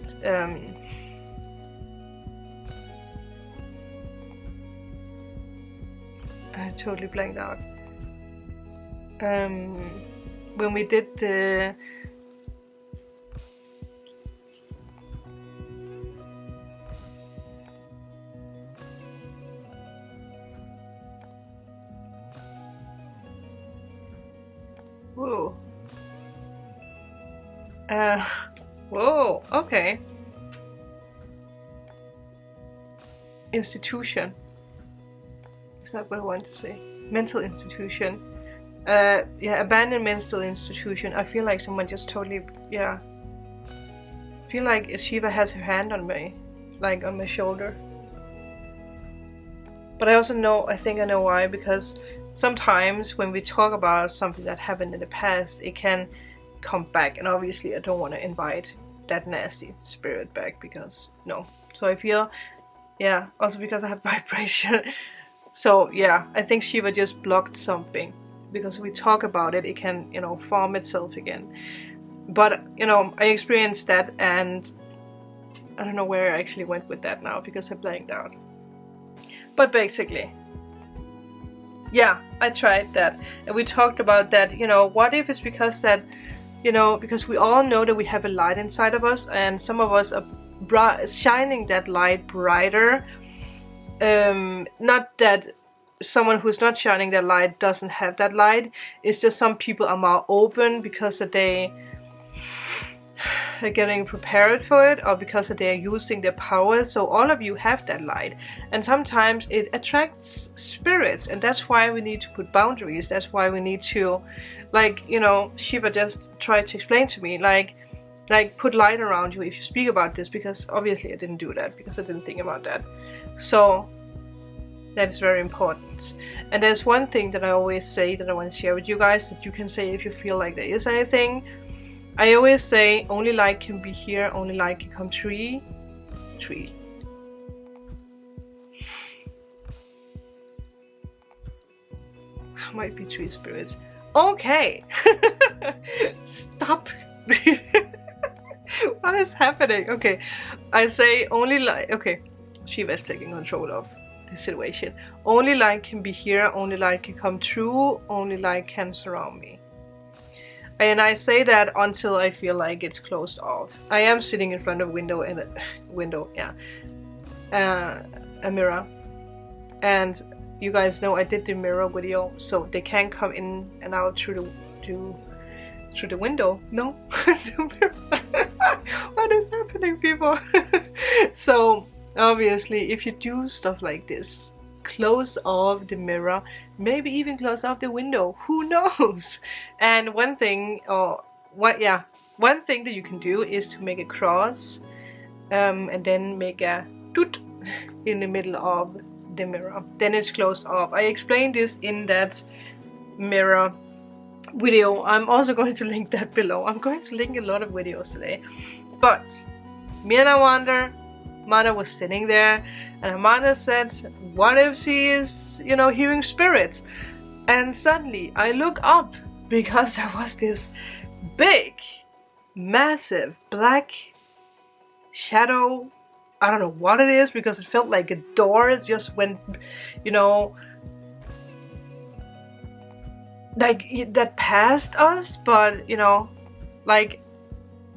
Speaker 1: I totally blanked out. When we did the Whoa, okay. Institution. Is that what I want to say? Mental institution. Yeah, abandoned mental institution. I feel like someone just totally, yeah. I feel like Shiva has her hand on me, like on my shoulder. But I also know, I think I know why, because sometimes when we talk about something that happened in the past, it can come back, and obviously I don't want to invite that nasty spirit back, because no. So I feel, yeah, also because I have vibration. So yeah, I think Shiva just blocked something, because we talk about it, it can, you know, form itself again. But, you know, I experienced that, and I don't know where I actually went with that now, because I blanked out. But basically, yeah, I tried that, and we talked about that, you know, what if it's because that, you know, because we all know that we have a light inside of us, and some of us are shining that light brighter. Not that someone who's not shining that light doesn't have that light, it's just some people are more open because they are getting prepared for it, or because they are using their powers. So all of you have that light, and sometimes it attracts spirits, and that's why we need to put boundaries. That's why we need to, like, you know, Shiva just tried to explain to me, like put light around you if you speak about this, because obviously I didn't do that, because I didn't think about that. So that is very important. And there's one thing that I always say that I want to share with you guys, that you can say if you feel like there is anything. I always say only light can be here, only light can come tree. Might be tree spirits. Okay. Stop. What is happening? Okay, I say only light. Okay, Shiva is taking control of the situation. Only light can be here, only light can come true, only light can surround me. And I say that until I feel like it's closed off. I am sitting in front of a window, and a mirror. And you guys know I did the mirror video, so they can come in and out through the window. No, the mirror. What is happening, people? So obviously, if you do stuff like this, close off the mirror, maybe even close off the window, who knows? And one thing that you can do is to make a cross, and then make a doot in the middle of the mirror, then it's closed off. I explained this in that mirror video. I'm also going to link that below. I'm going to link a lot of videos today. But me and Amanda was sitting there, and Amanda said, what if she is, you know, hearing spirits? And suddenly I look up, because there was this big, massive black shadow. I don't know what it is, because it felt like a door just went, you know, like that passed us, but, you know, like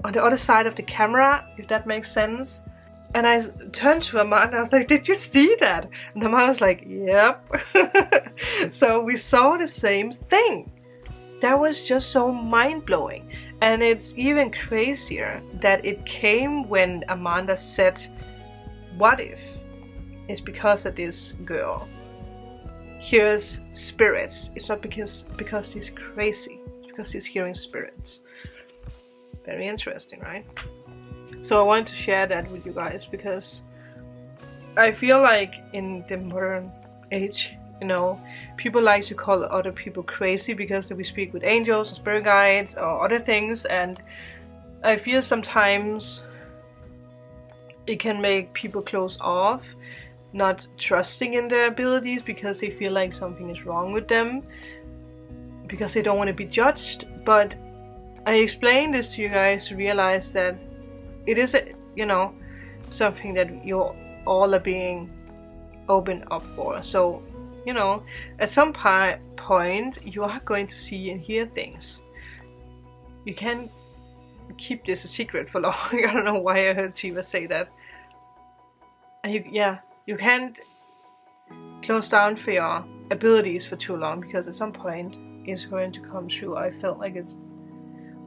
Speaker 1: on the other side of the camera, if that makes sense. And I turned to Amanda, I was like, did you see that? And Amanda was like, yep. So we saw the same thing. That was just so mind-blowing. And it's even crazier that it came when Amanda said, what if it's because of this girl hears spirits? It's not because she's crazy, it's because she's hearing spirits. Very interesting, right? So I wanted to share that with you guys, because I feel like in the modern age, you know, people like to call other people crazy because we speak with angels or spirit guides or other things, and I feel sometimes it can make people close off, not trusting in their abilities because they feel like something is wrong with them, because they don't want to be judged. But I explained this to you guys to realize that it is, you know, something that you all are being opened up for. So, you know, at some point you are going to see and hear things. You can't keep this a secret for long. I don't know why I heard Shiva say that. And you can't close down for your abilities for too long, because at some point it's going to come true. I felt like it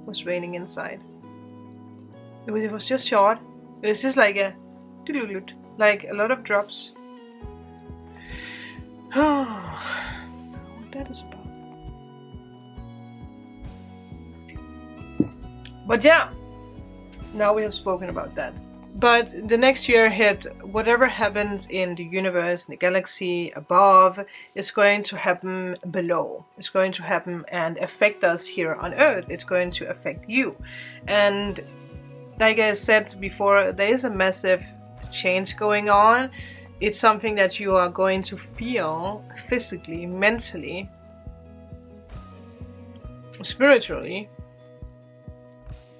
Speaker 1: was raining inside. It was just short. It was just like a like a lot of drops. What that is about. But yeah, now we have spoken about that. But the next year hit, whatever happens in the universe, in the galaxy above, is going to happen below. It's going to happen and affect us here on Earth. It's going to affect you. And like I said before, there is a massive change going on. It's something that you are going to feel physically, mentally, spiritually.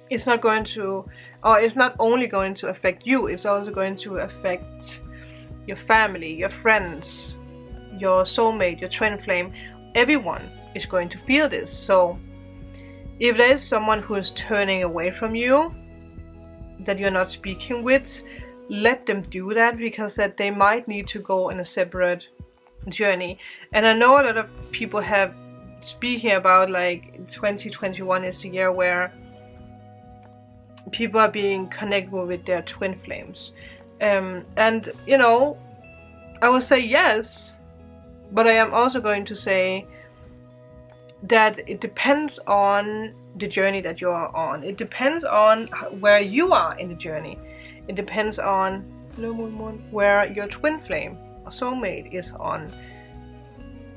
Speaker 1: It's not going to, or it's not only going to affect you, it's also going to affect your family, your friends, your soulmate, your twin flame. Everyone is going to feel this. So if there is someone who is turning away from you, that you're not speaking with, let them do that, because that they might need to go in a separate journey. And I know a lot of people have speaking about like 2021 is the year where people are being connected with their twin flames. And you know, I will say yes, but I am also going to say that it depends on the journey that you are on. It depends on where you are in the journey. It depends on where your twin flame or soulmate is on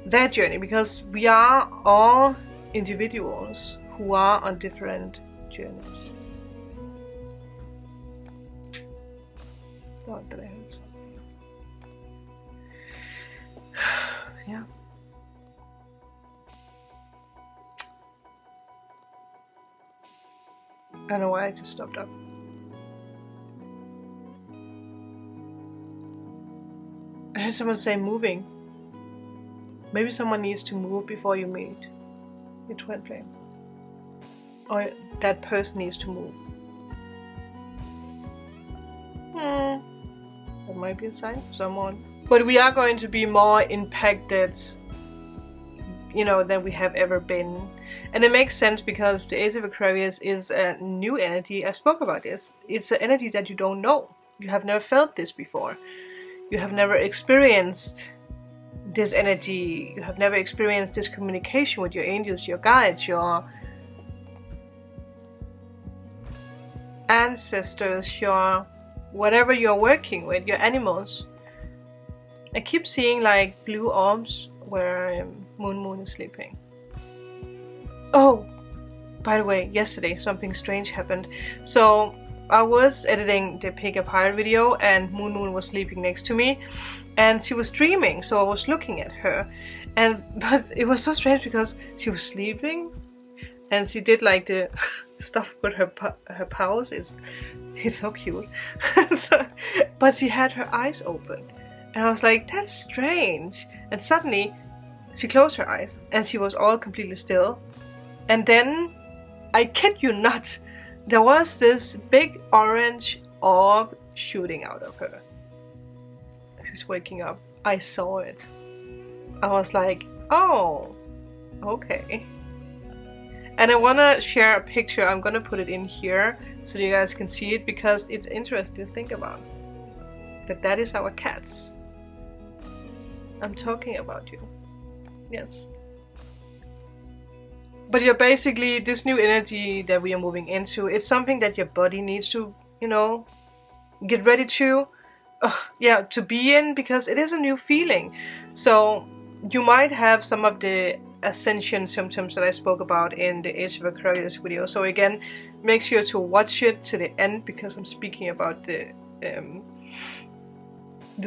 Speaker 1: that journey, because we are all individuals who are on different journeys. Thought that I heard something. Yeah. I don't know why I just stopped up. I heard someone say moving. Maybe someone needs to move before you meet your twin flame. Or that person needs to move. That might be a sign for someone. But we are going to be more impacted, you know, than we have ever been. And it makes sense because the Age of Aquarius is a new energy. I spoke about this. It's an energy that you don't know. You have never felt this before. You have never experienced this energy. You have never experienced this communication with your angels, your guides, your ancestors, your whatever you're working with, your animals. I keep seeing like blue orbs where Moon is sleeping. Oh, by the way, yesterday something strange happened. So I was editing the Pick a Pirate video and Moon was sleeping next to me and she was dreaming, so I was looking at her. But it was so strange because she was sleeping and she did like the stuff with her paws. It's so cute. But she had her eyes open and I was like, that's strange. And suddenly she closed her eyes and she was all completely still. And then, I kid you not, there was this big orange orb shooting out of her. She's waking up. I saw it. I was like, oh, okay. And I want to share a picture. I'm going to put it in here so you guys can see it, because it's interesting to think about. That is our cats. I'm talking about you. Yes. But you're basically, this new energy that we are moving into, it's something that your body needs to, you know, get ready to, to be in, because it is a new feeling. So you might have some of the Accession Symptoms that I spoke about in the Age of Aquarius video. So again, make sure to watch it to the end, because I'm speaking about the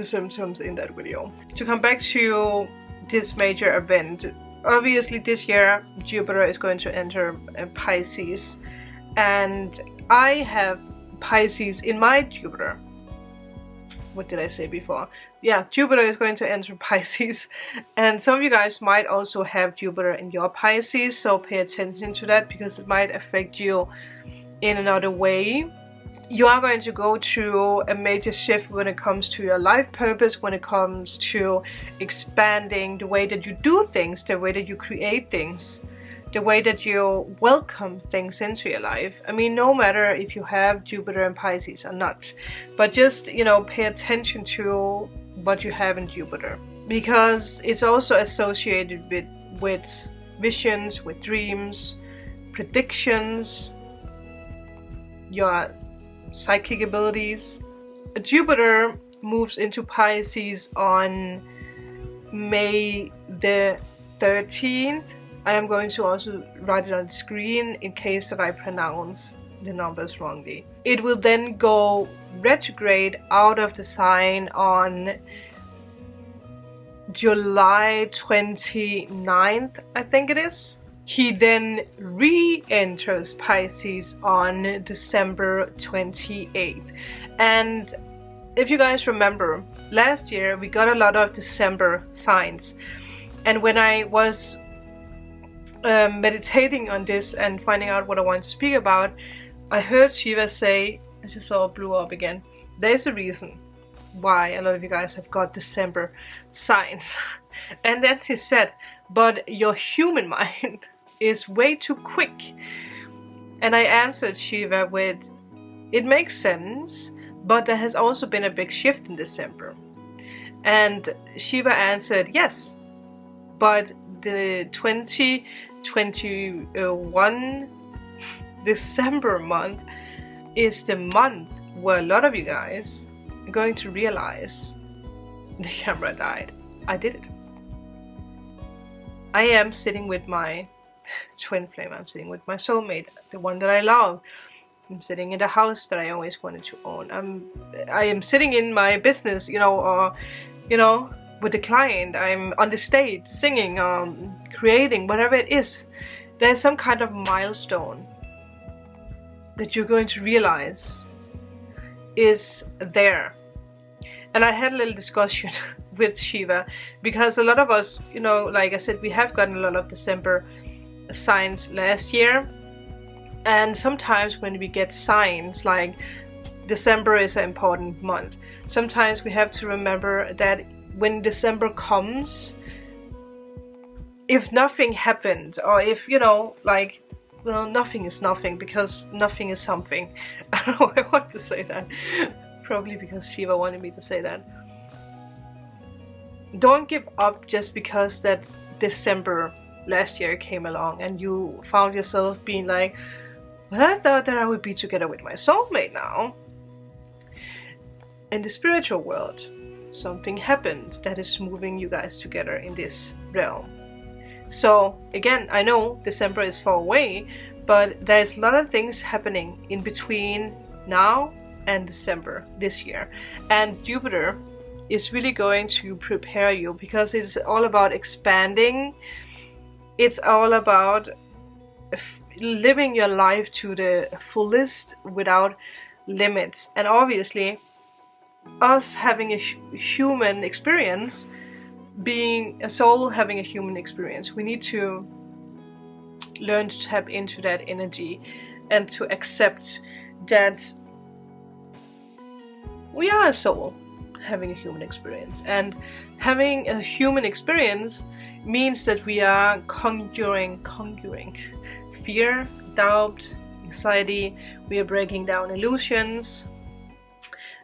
Speaker 1: symptoms in that video. To come back to this major event, obviously this year Jupiter is going to enter Pisces, and I have Pisces in my Jupiter. What did I say before? Yeah, Jupiter is going to enter Pisces, and some of you guys might also have Jupiter in your Pisces, so pay attention to that, because it might affect you in another way. You are going to go through a major shift when it comes to your life purpose, when it comes to expanding the way that you do things, the way that you create things. the way that you welcome things into your life. I mean, no matter if you have Jupiter and Pisces or not, but just, you know, pay attention to what you have in Jupiter, because it's also associated with visions, with dreams, predictions, your psychic abilities. Jupiter moves into Pisces on May the 13th. I am going to also write it on the screen in case that I pronounce the numbers wrongly. It will then go retrograde out of the sign on July 29th, I think it is. He then re-enters Pisces on December 28th. And if you guys remember, last year we got a lot of December signs. And when I was meditating on this and finding out what I wanted to speak about, I heard Shiva say, I just saw it blew up again, there's a reason why a lot of you guys have got December signs. And then he said, but your human mind is way too quick. And I answered Shiva with, it makes sense, but there has also been a big shift in December. And Shiva answered, yes, but the 2021 December month is the month where a lot of you guys are going to realize the camera died. I did it. I am sitting with my twin flame. I'm sitting with my soulmate, the one that I love. I'm sitting in the house that I always wanted to own. I am sitting in my business, you know, with the client. I'm on the stage singing, creating, whatever it is. There's some kind of milestone that you're going to realize is there. And I had a little discussion with Shiva, because a lot of us, you know, like I said, we have gotten a lot of December signs last year. And sometimes when we get signs like December is an important month, sometimes we have to remember that when December comes, if nothing happens, or if, you know, like, well, nothing is nothing, because nothing is something. I don't know why I want to say that. Probably because Shiva wanted me to say that. Don't give up just because that December last year came along and you found yourself being like, well, I thought that I would be together with my soulmate now. In the spiritual world, something happened that is moving you guys together in this realm. So again, I know December is far away, but there's a lot of things happening in between now and December this year. And Jupiter is really going to prepare you, because it's all about expanding. It's all about living your life to the fullest without limits. And obviously, us having a human experience, being a soul having a human experience, we need to learn to tap into that energy and to accept that we are a soul having a human experience. And having a human experience means that we are conquering fear, doubt, anxiety. We are breaking down illusions.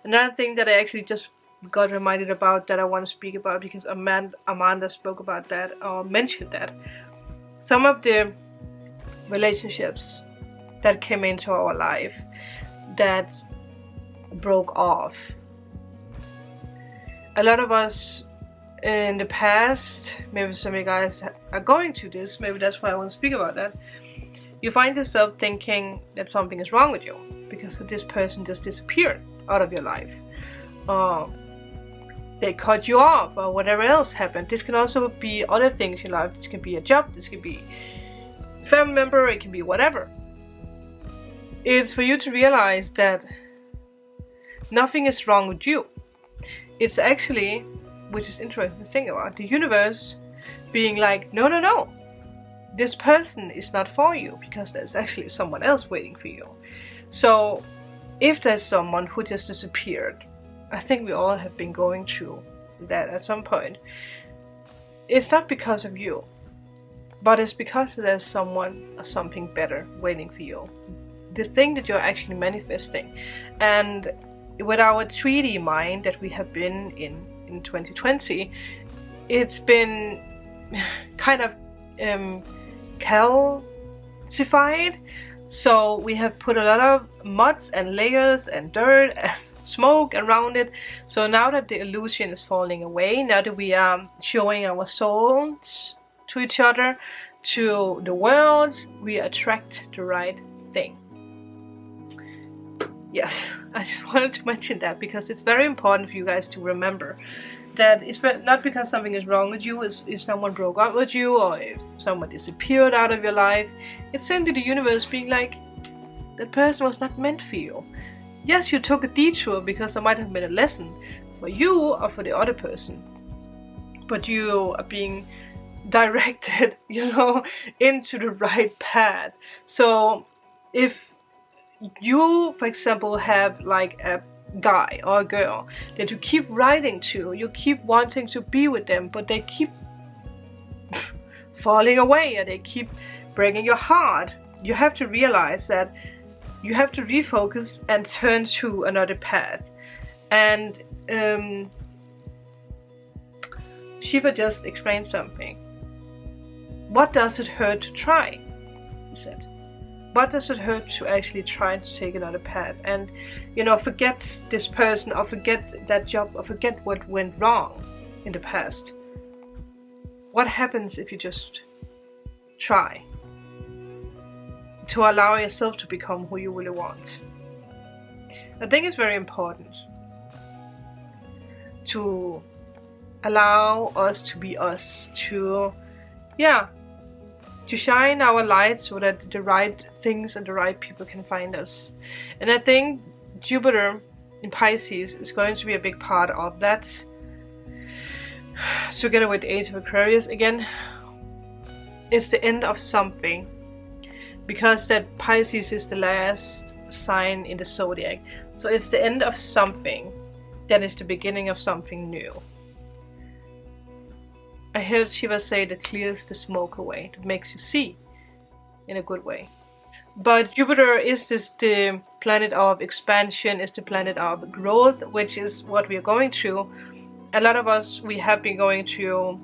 Speaker 1: Another thing that I actually just got reminded about that I want to speak about, because Amanda spoke about that, or mentioned that. Some of the relationships that came into our life that broke off. A lot of us in the past, maybe some of you guys are going through this, maybe that's why I want to speak about that. You find yourself thinking that something is wrong with you because this person just disappeared out of your life. They cut you off, or whatever else happened. This can also be other things in your life. This can be a job, this can be a family member, it can be whatever. It's for you to realize that nothing is wrong with you. It's actually, which is interesting to think about, the universe being like, no, this person is not for you, because there's actually someone else waiting for you. So if there's someone who just disappeared, I think we all have been going through that at some point. It's not because of you. but it's because there's someone or something better waiting for you. The thing that you're actually manifesting. And with our 3D mind that we have been in 2020, it's been kind of calcified. So we have put a lot of muds and layers and dirt and smoke around it. So now that the illusion is falling away, now that we are showing our souls to each other, to the world, we attract the right thing. Yes, I just wanted to mention that because it's very important for you guys to remember that it's not because something is wrong with you, if someone broke up with you or if someone disappeared out of your life. It's simply the universe being like, that person was not meant for you. Yes, you took a detour because there might have been a lesson for you or for the other person, but you are being directed, you know, into the right path. So if you, for example, have like a guy or a girl that you keep writing to, you keep wanting to be with them, but they keep falling away or they keep breaking your heart, you have to realize that you have to refocus and turn to another path. And Shiva just explained something. What does it hurt to try? He said. What does it hurt to actually try to take another path and, you know, forget this person or forget that job or forget what went wrong in the past? What happens if you just try to allow yourself to become who you really want? I think it's very important to allow us to be us, to shine our light so that the right things and the right people can find us. And I think Jupiter in Pisces is going to be a big part of that, together with Age of Aquarius. Again, it's the end of something, because that Pisces is the last sign in the zodiac. So it's the end of something, then it's the beginning of something new. I heard Shiva say that clears the smoke away, that makes you see in a good way. But Jupiter is the planet of expansion, is the planet of growth, which is what we are going through. A lot of us, we have been going through,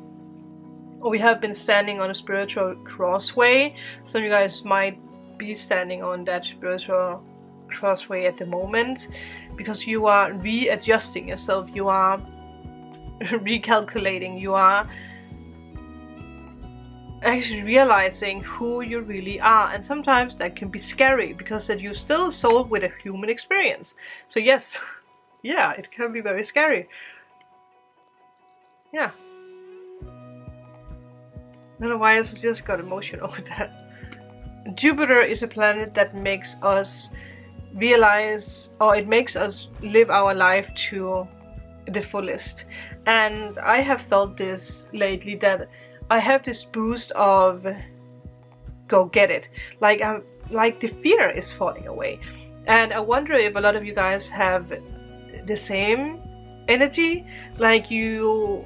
Speaker 1: or we have been standing on a spiritual crossway. Some of you guys might be standing on that spiritual crossway at the moment, because you are readjusting yourself, you are recalculating, you are actually realizing who you really are. And sometimes that can be scary, because that you're still a soul with a human experience. So yes, yeah, it can be very scary. Yeah, I don't know why I just got emotional with that. Jupiter is a planet that makes us realize, or it makes us live our life to the fullest. And I have felt this lately, that I have this boost of go get it. Like the fear is falling away. And I wonder if a lot of you guys have the same energy, like you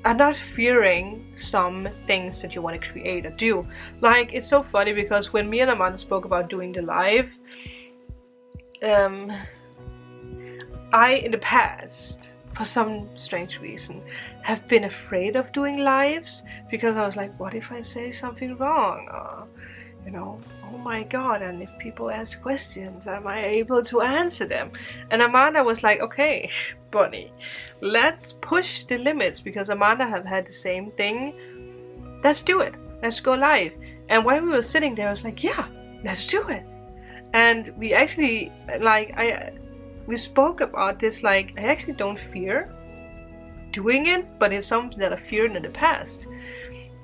Speaker 1: are not fearing some things that you want to create or do. Like, it's so funny because when me and Amanda spoke about doing the live, I in the past, for some strange reason, have been afraid of doing lives, because I was like, what if I say something wrong? Or, you know, oh my god, and if people ask questions, am I able to answer them? And Amanda was like, okay, Bonnie, let's push the limits, because Amanda have had the same thing. Let's do it. Let's go live. And while we were sitting there, I was like, yeah, let's do it. And we actually, we spoke about this, like, I actually don't fear doing it, but it's something that I feared in the past.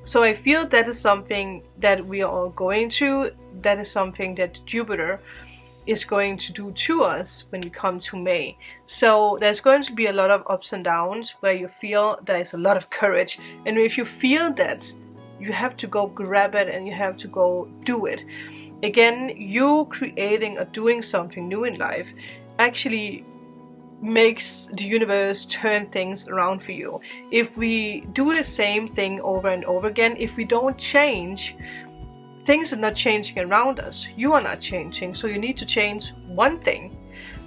Speaker 1: So I feel that is something that we are all going through. That is something that Jupiter is going to do to us when we come to May. So there's going to be a lot of ups and downs where you feel there's a lot of courage. And if you feel that, you have to go grab it and you have to go do it. Again, you creating or doing something new in life actually makes the universe turn things around for you. If we do the same thing over and over again, if we don't change, things are not changing around us. You are not changing, so you need to change one thing.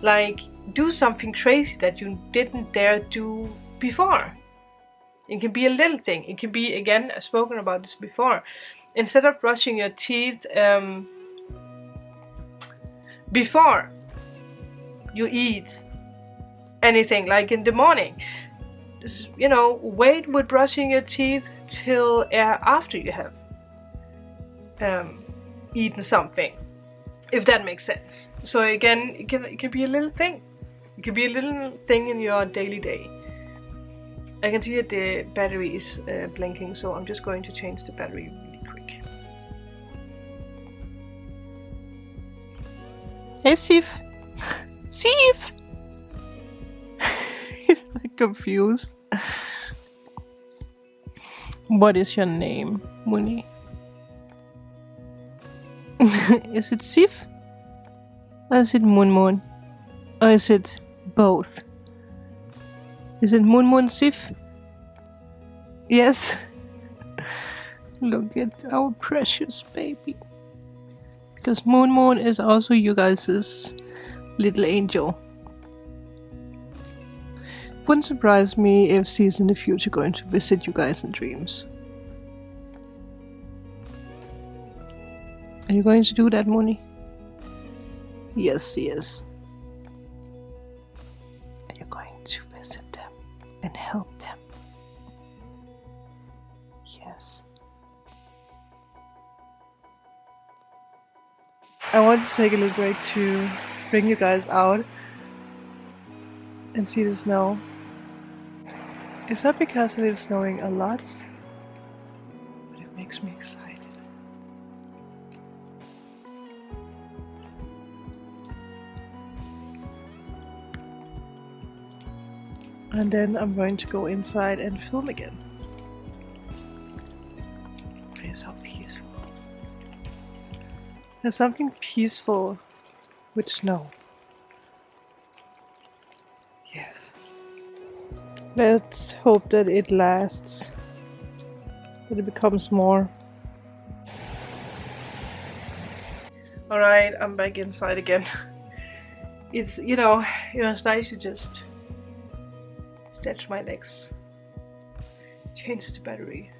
Speaker 1: Like, do something crazy that you didn't dare do before. It can be a little thing. It can be, again, I've spoken about this before. Instead of brushing your teeth before you eat anything, like in the morning, you know, wait with brushing your teeth till after you have eaten something, if that makes sense. So again, it can be a little thing. It could be a little thing in your daily day. I can see that the battery is blinking, so I'm just going to change the battery really quick. Hey, Sif! Sif! Confused. What is your name, Muni? Is it Sif? Or is it Moon? Or is it both? Is it Moon Sif? Yes. Look at our precious baby. Because Moon is also you guys' little angel. Wouldn't surprise me if she's in the future going to visit you guys in dreams. Are you going to do that, Mooney? Yes, he is. Are you going to visit them and help them? Yes. I wanted to take a little break to bring you guys out and see the snow. Is that because it is snowing a lot? But it makes me excited. And then I'm going to go inside and film again. It is so peaceful. There's something peaceful with snow. Yes. Let's hope that it lasts. That it becomes more. Alright, I'm back inside again. It's, you know, it's nice to just stretch my legs. Change the battery.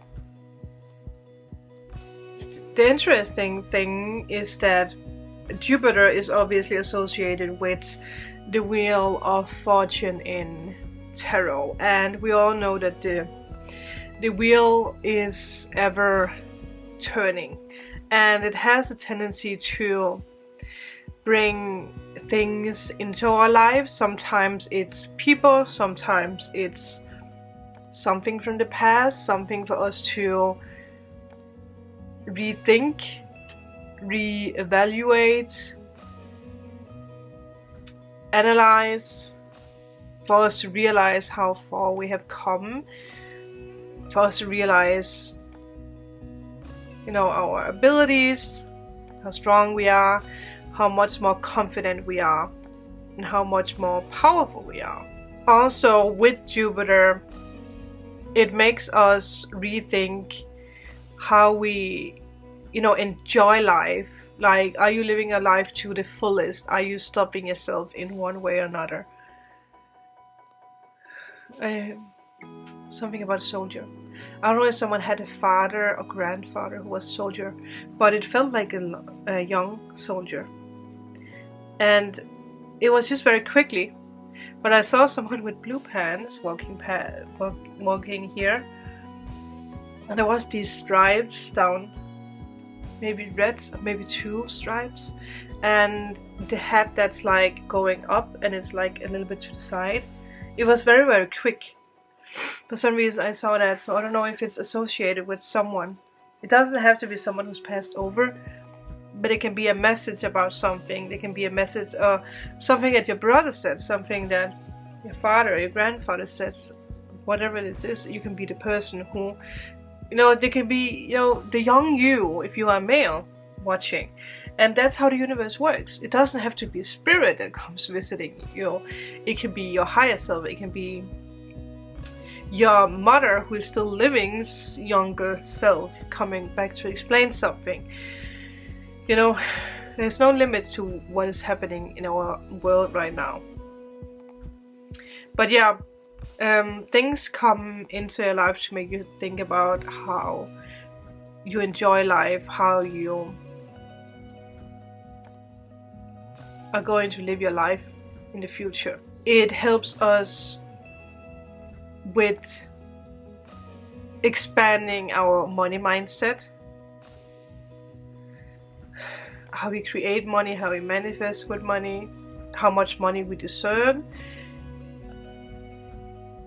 Speaker 1: The interesting thing is that Jupiter is obviously associated with the Wheel of Fortune in tarot, and we all know that the wheel is ever turning, and it has a tendency to bring things into our lives. Sometimes it's people, sometimes it's something from the past, something for us to rethink, reevaluate, analyze, for us to realize how far we have come, for us to realize, you know, our abilities, how strong we are, how much more confident we are, and how much more powerful we are. Also, with Jupiter, it makes us rethink how we, you know, enjoy life. Like, are you living a life to the fullest? Are you stopping yourself in one way or another? Something about a soldier. I don't know if someone had a father or grandfather who was a soldier, but it felt like a young soldier. And it was just very quickly. But I saw someone with blue pants walking here. And there was these stripes down, maybe red, maybe 2 stripes. And the hat that's like going up and it's like a little bit to the side. It was very, very quick. For some reason I saw that, so I don't know if it's associated with someone. It doesn't have to be someone who's passed over, but it can be a message about something. It can be a message or something that your brother said, something that your father or your grandfather says, whatever this is. You can be the person who, you know, they can be, you know, the young you, if you are male watching, And that's how the universe works. It doesn't have to be a spirit that comes visiting you. It can be your higher self. It can be your mother who is still living's younger self coming back to explain something. You know, there's no limit to what is happening in our world right now. But yeah, things come into your life to make you think about how you enjoy life, how you are going to live your life in the future. It helps us with expanding our money mindset, how we create money, how we manifest with money, how much money we deserve,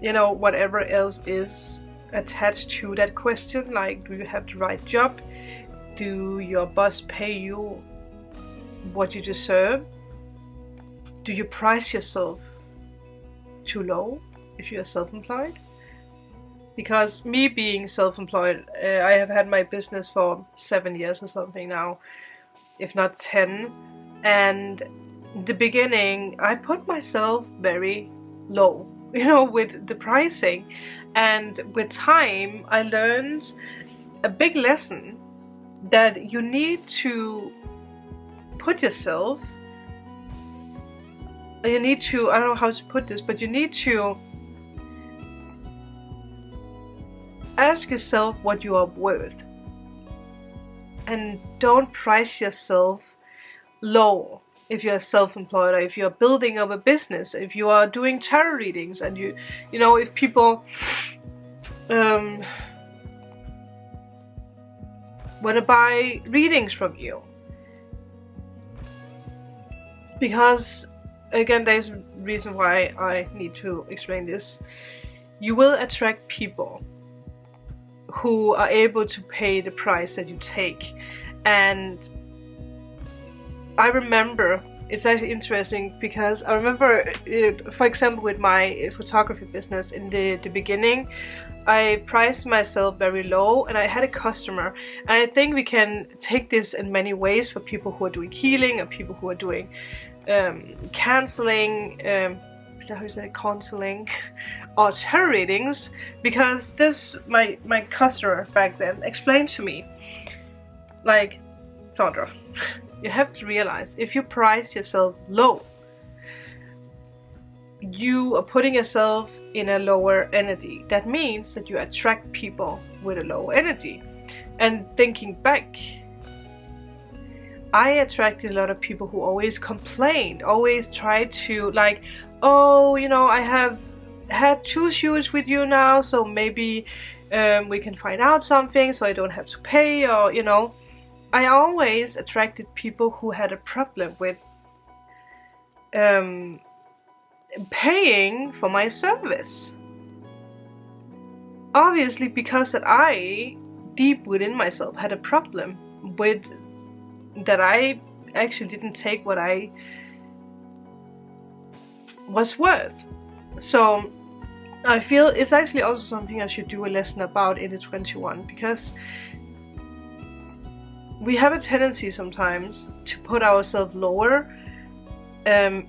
Speaker 1: you know, whatever else is attached to that question, like, do you have the right job? Do your boss pay you what you deserve? Do you price yourself too low if you are self-employed? Because me being self-employed, I have had my business for 7 years or something now, if not 10, and in the beginning I put myself very low, you know, with the pricing, and with time I learned a big lesson that you need to put yourself, you need to, I don't know how to put this, but you need to ask yourself what you are worth, and don't price yourself low if you're self-employed, or if you're building up a business, if you are doing tarot readings, and you know, if people want to buy readings from you. Because again, there's a reason why I need to explain this. You will attract people who are able to pay the price that you take. And I remember, it's actually interesting because I remember, for example, with my photography business in the beginning, I priced myself very low, and I had a customer, and I think we can take this in many ways for people who are doing healing, or people who are doing counseling, is that how you say, counseling, or tarot readings, because this, my customer back then explained to me, like, Sandra, you have to realize, if you price yourself low, you are putting yourself in a lower energy. That means that you attract people with a low energy. And thinking back, I attracted a lot of people who always complained, always tried to, like, oh, you know, I have had 2 shoots with you now, so maybe we can find out something so I don't have to pay, or, you know. I always attracted people who had a problem with paying for my service. Obviously, because that I, deep within myself, had a problem with that I actually didn't take what I was worth. So I feel it's actually also something I should do a lesson about in the 21, because we have a tendency sometimes to put ourselves lower, and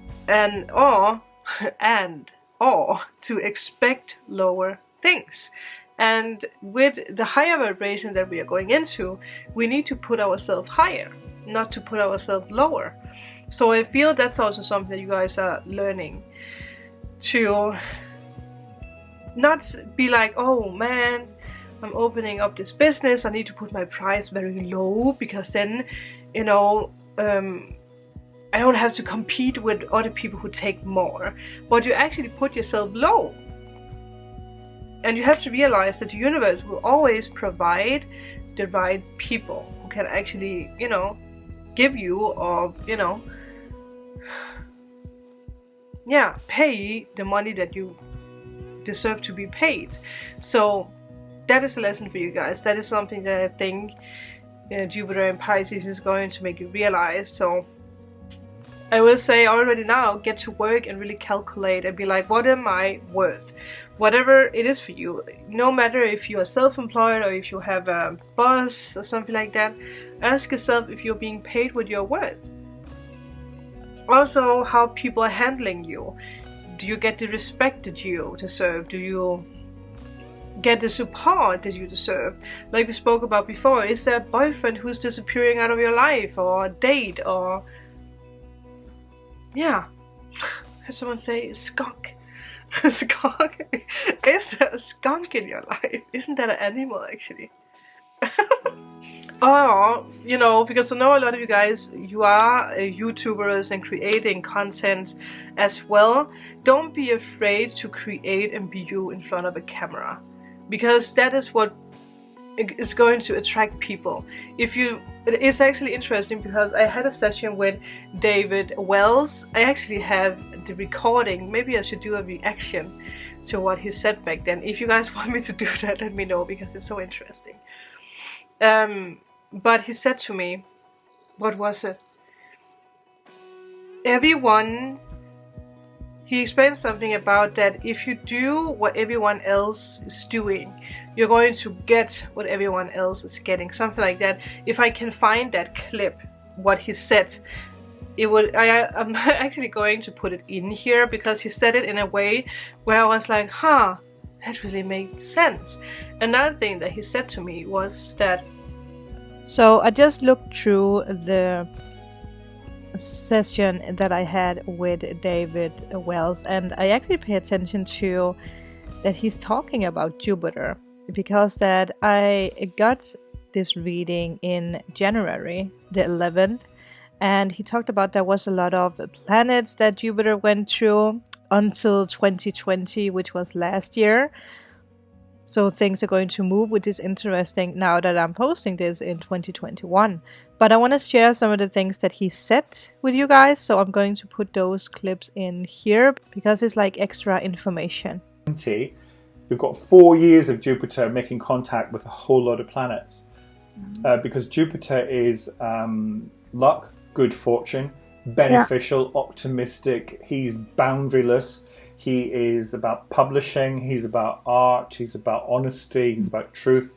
Speaker 1: to expect lower things. And with the higher vibration that we are going into, we need to put ourselves higher, not to put ourselves lower. So I feel that's also something that you guys are learning, to not be like, oh man, I'm opening up this business, I need to put my price very low, because then, you know, I don't have to compete with other people who take more. But you actually put yourself low. And you have to realize that the universe will always provide the right people who can actually, you know, give you, or, you know, yeah, pay the money that you deserve to be paid. So that is a lesson for you guys. That is something that I think Jupiter and Pisces is going to make you realize. So I will say already now, get to work and really calculate and be like, what am I worth? whatever it is for you. No matter if you are self-employed or if you have a boss or something like that, ask yourself if you're being paid what you're worth. Also, how people are handling you. Do you get the respect that you deserve? Do you get the support that you deserve? Like we spoke about before, is there a boyfriend who's disappearing out of your life, or a date, or yeah, heard someone say skunk. Skunk. Is there a skunk in your life? Isn't that an animal actually? Or, you know, because I know a lot of you guys, you are YouTubers and creating content as well. Don't be afraid to create and be you in front of a camera, because that is what is going to attract people. It's actually interesting because I had a session with David Wells. I actually have the recording. Maybe I should do a reaction to what he said back then. If you guys want me to do that, let me know, because it's so interesting. But he said to me, what was it? He explained something about that if you do what everyone else is doing, you're going to get what everyone else is getting. Something like that. If I can find that clip, what he said, I'm actually going to put it in here, because he said it in a way where I was like, huh, that really made sense. Another thing that he said to me was that, so I just looked through the session that I had with David Wells, and I actually pay attention to that he's talking about Jupiter, because that I got this reading in January the 11th, and he talked about there was a lot of planets that Jupiter went through until 2020, which was last year. So things are going to move, which is interesting now that I'm posting this in 2021. But I want to share some of the things that he said with you guys. So I'm going to put those clips in here, because it's like extra information.
Speaker 2: We've got 4 years of Jupiter making contact with a whole lot of planets. Because Jupiter is luck, good fortune, beneficial, optimistic. He's boundaryless. He is about publishing, he's about art, he's about honesty, he's about truth.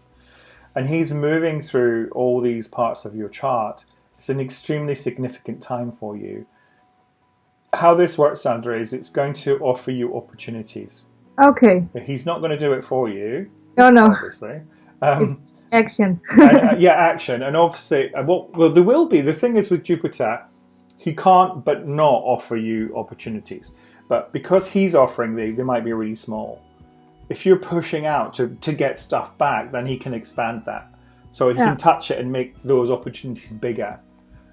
Speaker 2: And he's moving through all these parts of your chart. It's an extremely significant time for you. How this works, Sandra, is it's going to offer you opportunities.
Speaker 3: Okay.
Speaker 2: He's not going to do it for you.
Speaker 3: No.
Speaker 2: Obviously.
Speaker 3: It's action.
Speaker 2: Action. And obviously, well, there will be. The thing is with Jupiter, he can't but not offer you opportunities. But because he's offering they might be really small. If you're pushing out to get stuff back, then he can expand that. So he can touch it and make those opportunities bigger.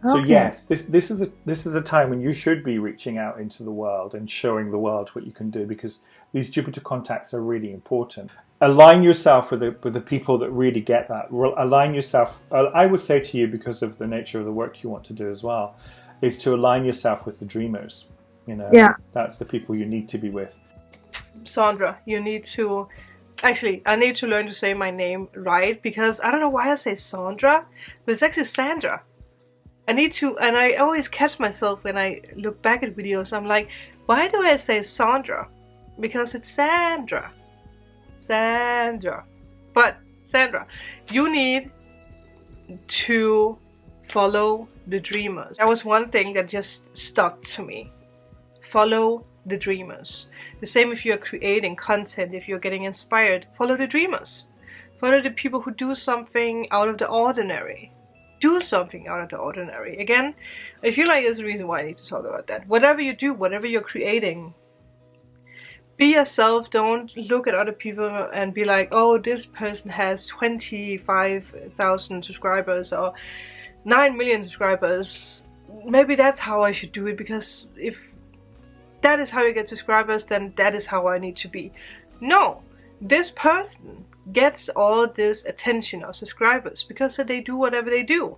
Speaker 2: Okay. So yes, this is a time when you should be reaching out into the world and showing the world what you can do, because these Jupiter contacts are really important. Align yourself with the people that really get that. Align yourself, I would say to you, because of the nature of the work you want to do as well, is to align yourself with the dreamers. You know, that's the people you need to be with.
Speaker 1: Sandra, you need to... Actually, I need to learn to say my name right, because I don't know why I say Sandra, but it's actually Sandra. I need to, and I always catch myself when I look back at videos, I'm like, why do I say Sandra? Because it's Sandra. Sandra. But, Sandra, you need to follow the dreamers. That was one thing that just stuck to me. Follow the dreamers. The same if you're creating content, if you're getting inspired, follow the dreamers. Follow the people who do something out of the ordinary. Do something out of the ordinary. Again, I feel like there's a reason why I need to talk about that. Whatever you do, whatever you're creating, be yourself. Don't look at other people and be like, oh, this person has 25,000 subscribers or 9 million subscribers. Maybe that's how I should do it, because if that is how you get subscribers, then that is how I need to be. No, this person gets all this attention of subscribers because they do whatever they do.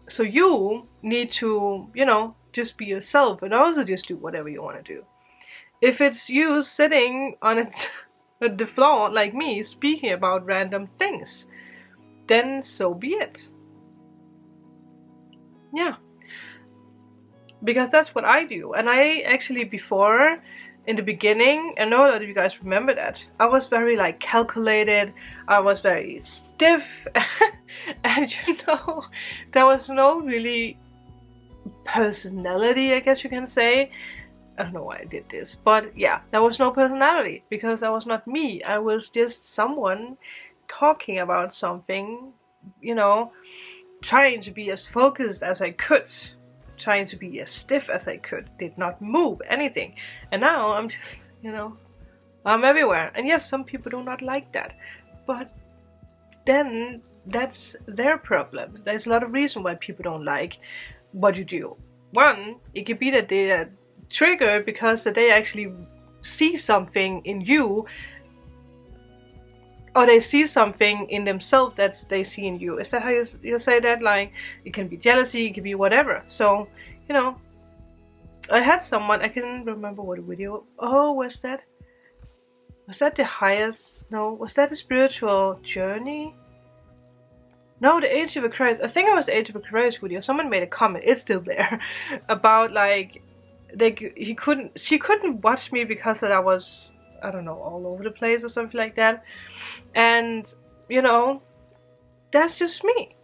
Speaker 1: So you need to, just be yourself and also just do whatever you want to do. If it's you sitting on the floor like me speaking about random things, then so be it. Yeah. Because that's what I do. And I actually, before in the beginning, I know that you guys remember that, I was very like calculated, I was very stiff, and you know, there was no really personality, I guess you can say. I don't know why I did this, but yeah, there was no personality because that was not me. I was just someone talking about something, you know, trying to be as focused as I could, trying to be as stiff as I could, did not move anything. And now I'm just, you know, I'm everywhere. And yes, some people do not like that, but then that's their problem. There's a lot of reason why people don't like what you do. One, it could be that they are triggered because that they actually see something in you, or they see something in themselves that they see in you. Is that how you say that? Like, it can be jealousy, it can be whatever. So, you know, I had someone, I can't remember what video. Oh, was that the highest? No, was that the spiritual journey? No, the Age of Aquarius. I think it was Age of Aquarius video. Someone made a comment, it's still there, about like, she couldn't watch me because that I was, I don't know, all over the place or something like that. And, you know, that's just me.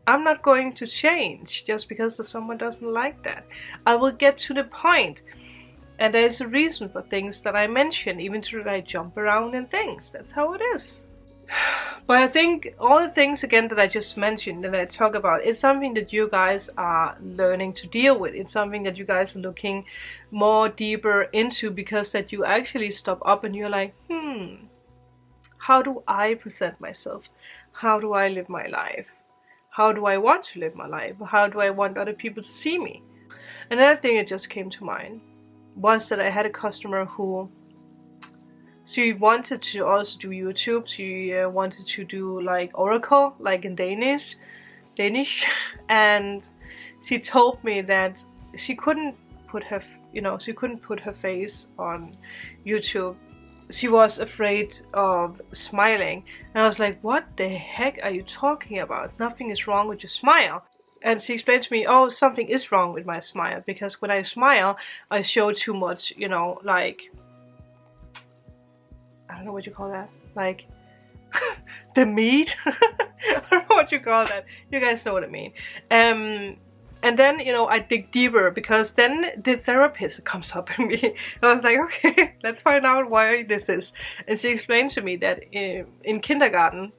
Speaker 1: I'm not going to change just because someone doesn't like that. I will get to the point. And there's a reason for things that I mention, even though I jump around in things. That's how it is. But I think all the things again that I just mentioned, that I talk about, it's something that you guys are learning to deal with. It's something that you guys are looking more deeper into, because that you actually stop up and you're like, how do I present myself? How do I live my life? How do I want to live my life? How do I want other people to see me? Another thing that just came to mind was that I had a customer who, she wanted to also do YouTube. She wanted to do like oracle, like in Danish, and she told me that she couldn't put her, she couldn't put her face on YouTube. She was afraid of smiling, and I was like, "What the heck are you talking about? Nothing is wrong with your smile." And she explained to me, "Oh, something is wrong with my smile because when I smile, I show too much, like." I don't know what you call that, like the meat. I don't know what you call that. You guys know what I mean. And then, I dig deeper, because then the therapist comes up at me. I was like, okay, let's find out why this is. And she explained to me that in kindergarten,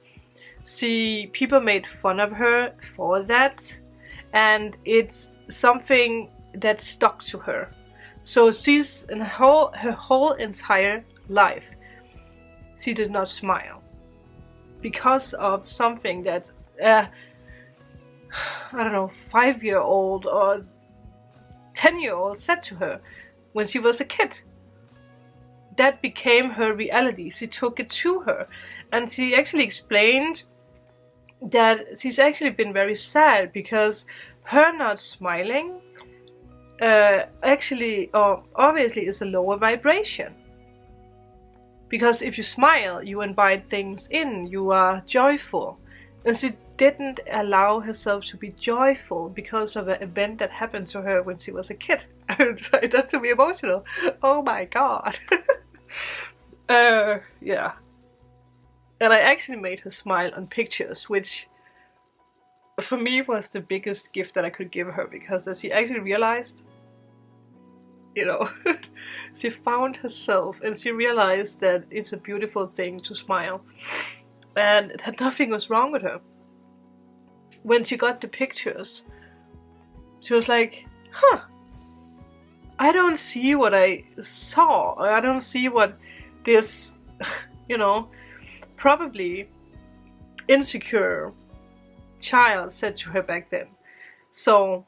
Speaker 1: people made fun of her for that, and it's something that stuck to her. So she's in her whole entire life, she did not smile because of something that I don't know, 5-year-old or 10-year-old said to her when she was a kid. That became her reality. She took it to her, and she actually explained that she's actually been very sad because her not smiling obviously is a lower vibration. Because if you smile, you invite things in, you are joyful. And she didn't allow herself to be joyful because of an event that happened to her when she was a kid. That to be emotional. Oh my god. Yeah. And I actually made her smile on pictures, which for me was the biggest gift that I could give her, because as she actually realized, she found herself, and she realized that it's a beautiful thing to smile, and that nothing was wrong with her. When she got the pictures, she was like, I don't see what I saw. I don't see what this, probably insecure child said to her back then. So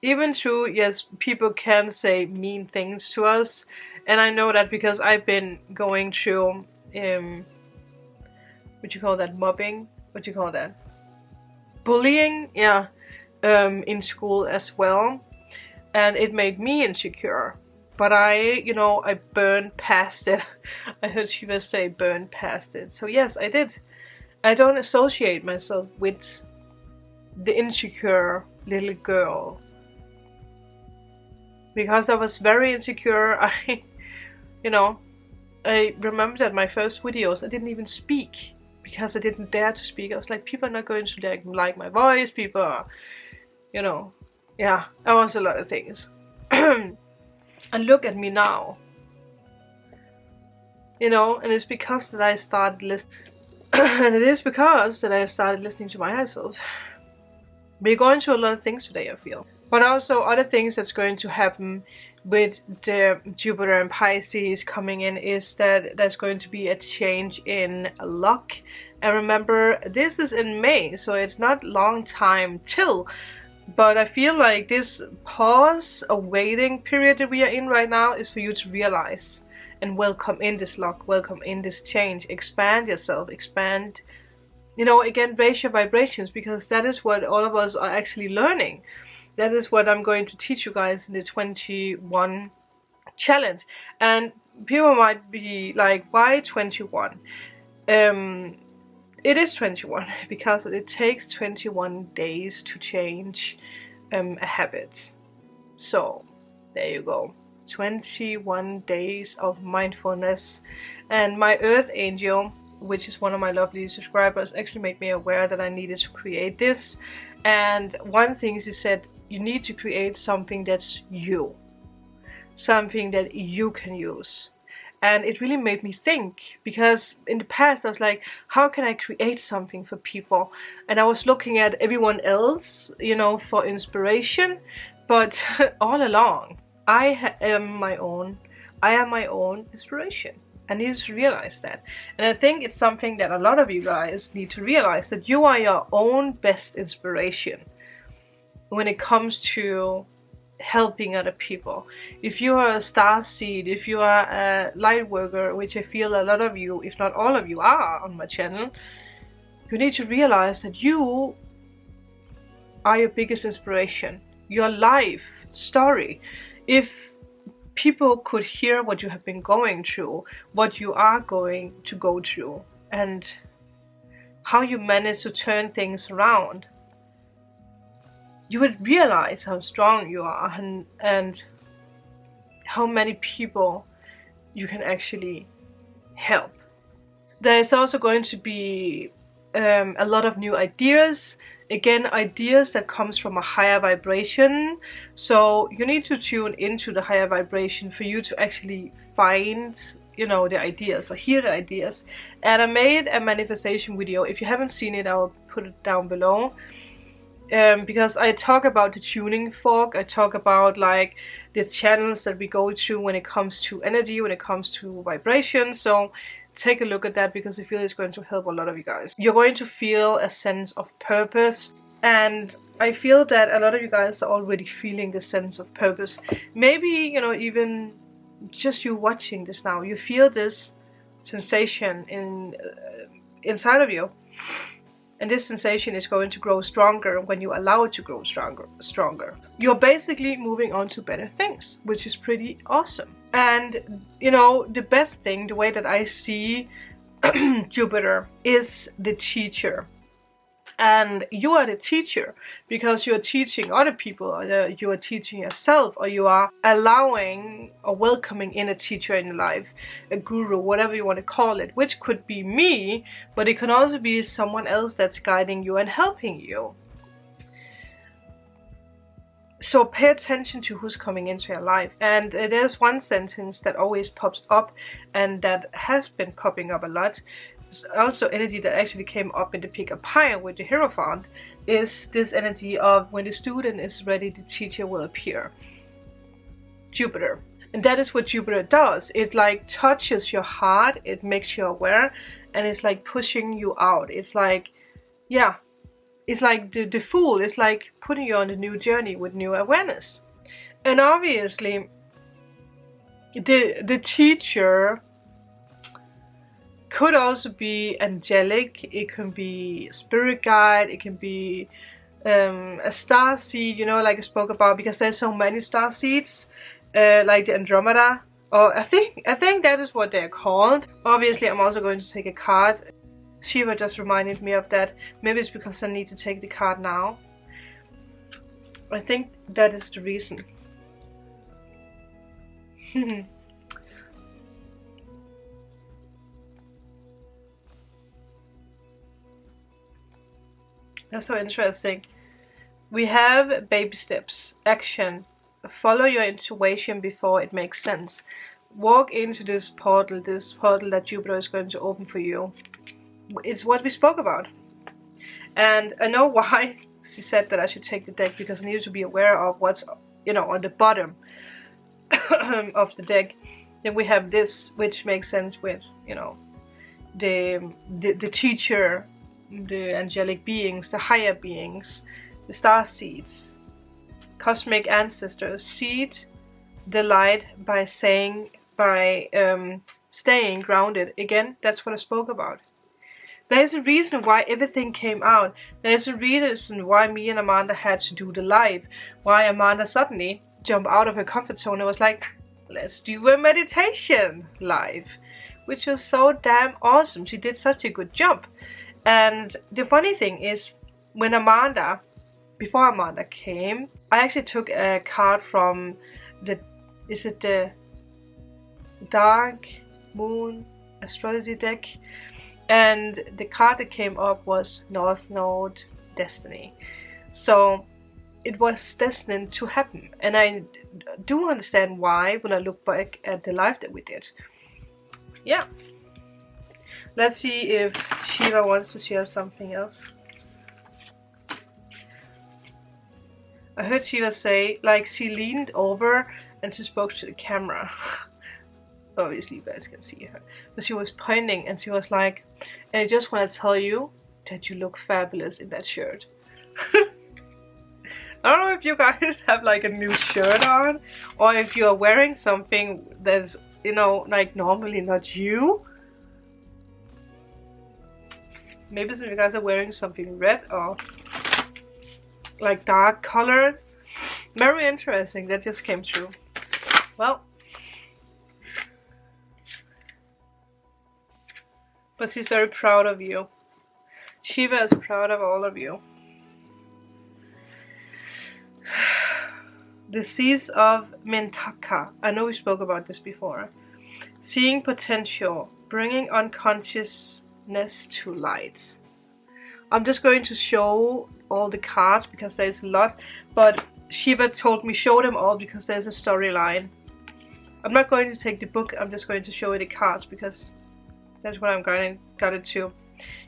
Speaker 1: even though, yes, people can say mean things to us, and I know that because I've been going through, what you call that, mobbing? What you call that? Bullying, yeah, in school as well, and it made me insecure. But I burned past it. I heard Shiva say burn past it. So yes, I did. I don't associate myself with the insecure little girl. because I was very insecure. I remember that my first videos, I didn't even speak because I didn't dare to speak. I was like, people are not going to like my voice, people are, yeah, I was a lot of things. And look at me now, and it's because that I started listening. And it is because that I started listening to my higher self. We're going through a lot of things today, I feel. But also other things that's going to happen with the Jupiter and Pisces coming in is that there's going to be a change in luck. And remember, this is in May, so it's not long time till. But I feel like this pause, a waiting period that we are in right now is for you to realize and welcome in this luck, welcome in this change, expand yourself, expand, again, raise your vibrations, because that is what all of us are actually learning. That is what I'm going to teach you guys in the 21 challenge. And people might be like, why 21? It is 21 because it takes 21 days to change a habit. So there you go. 21 days of mindfulness. And my earth angel, which is one of my lovely subscribers, actually made me aware that I needed to create this. And one thing is, he said, you need to create something that's you, something that you can use. And it really made me think, because in the past I was like, how can I create something for people? And I was looking at everyone else, for inspiration. But all along, I am my own inspiration. I need to realize that. And I think it's something that a lot of you guys need to realize, that you are your own best inspiration when it comes to helping other people. If you are a star seed, if you are a light worker, which I feel a lot of you, if not all of you, are on my channel, you need to realize that you are your biggest inspiration, your life story. If people could hear what you have been going through, what you are going to go through, and how you manage to turn things around, you would realize how strong you are, and how many people you can actually help. There is also going to be a lot of new ideas. Again, ideas that comes from a higher vibration. So you need to tune into the higher vibration for you to actually find, the ideas, or hear the ideas. And I made a manifestation video. If you haven't seen it, I'll put it down below. Because I talk about the tuning fork, I talk about like the channels that we go through when it comes to energy, when it comes to vibration. So take a look at that, because I feel it's going to help a lot of you guys. You're going to feel a sense of purpose, and I feel that a lot of you guys are already feeling the sense of purpose. Maybe, even just you watching this now, you feel this sensation inside of you. And this sensation is going to grow stronger when you allow it to grow stronger. You're basically moving on to better things, which is pretty awesome. And, the best thing, the way that I see Jupiter, is the teacher. And you are the teacher because you are teaching other people, or you are teaching yourself, or you are allowing or welcoming in a teacher in your life, a guru, whatever you want to call it, which could be me, but it can also be someone else that's guiding you and helping you. So pay attention to who's coming into your life. And there's one sentence that always pops up, and that has been popping up a lot. Also energy that actually came up in the pick of Pie with the Hierophant, is this energy of when the student is ready, the teacher will appear. Jupiter. And that is what Jupiter does. It like touches your heart, it makes you aware, and it's like pushing you out. It's like, yeah, it's like the Fool. It's like putting you on a new journey with new awareness. And obviously the teacher could also be angelic, it can be spirit guide, it can be a star seed, like I spoke about, because there's so many star seeds, like the Andromeda, or I think that is what they're called. Obviously I'm also going to take a card. Shiva just reminded me of that. Maybe it's because I need to take the card now. I think that is the reason. That's so interesting. We have baby steps, action, follow your intuition before it makes sense. Walk into this portal that Jupiter is going to open for you. It's what we spoke about. And I know why she said that I should take the deck, because I needed to be aware of what's, you know, on the bottom of the deck. Then we have this, which makes sense with, you know, the teacher, the angelic beings, the higher beings, the star seeds, cosmic ancestors. Seed the light by staying grounded. Again, that's what I spoke about. There's a reason why everything came out. There's a reason why me and Amanda had to do the live. Why Amanda suddenly jumped out of her comfort zone and was like, let's do a meditation live. Which was so damn awesome. She did such a good job. And the funny thing is, when before Amanda came, I actually took a card from the Dark Moon astrology deck. And the card that came up was North Node Destiny. So it was destined to happen. And I do understand why when I look back at the live that we did. Yeah. Let's see if Shiva wants to share something else. I heard Shiva say, like, she leaned over and she spoke to the camera. Obviously you guys can see her, but she was pointing and she was like, and I just want to tell you that you look fabulous in that shirt. I don't know if you guys have like a new shirt on, or if you're wearing something that's, you know, like normally not you. Maybe some of you guys are wearing something red or like dark colored. Very interesting, that just came through. Well, but she's very proud of you. Shiva is proud of all of you. The seeds of Mintaka. I know we spoke about this before. Seeing potential, bringing unconsciousness to light. I'm just going to show all the cards because there's a lot, but Shiva told me show them all because there's a storyline. I'm not going to take the book, I'm just going to show you the cards because that's what I'm got it to.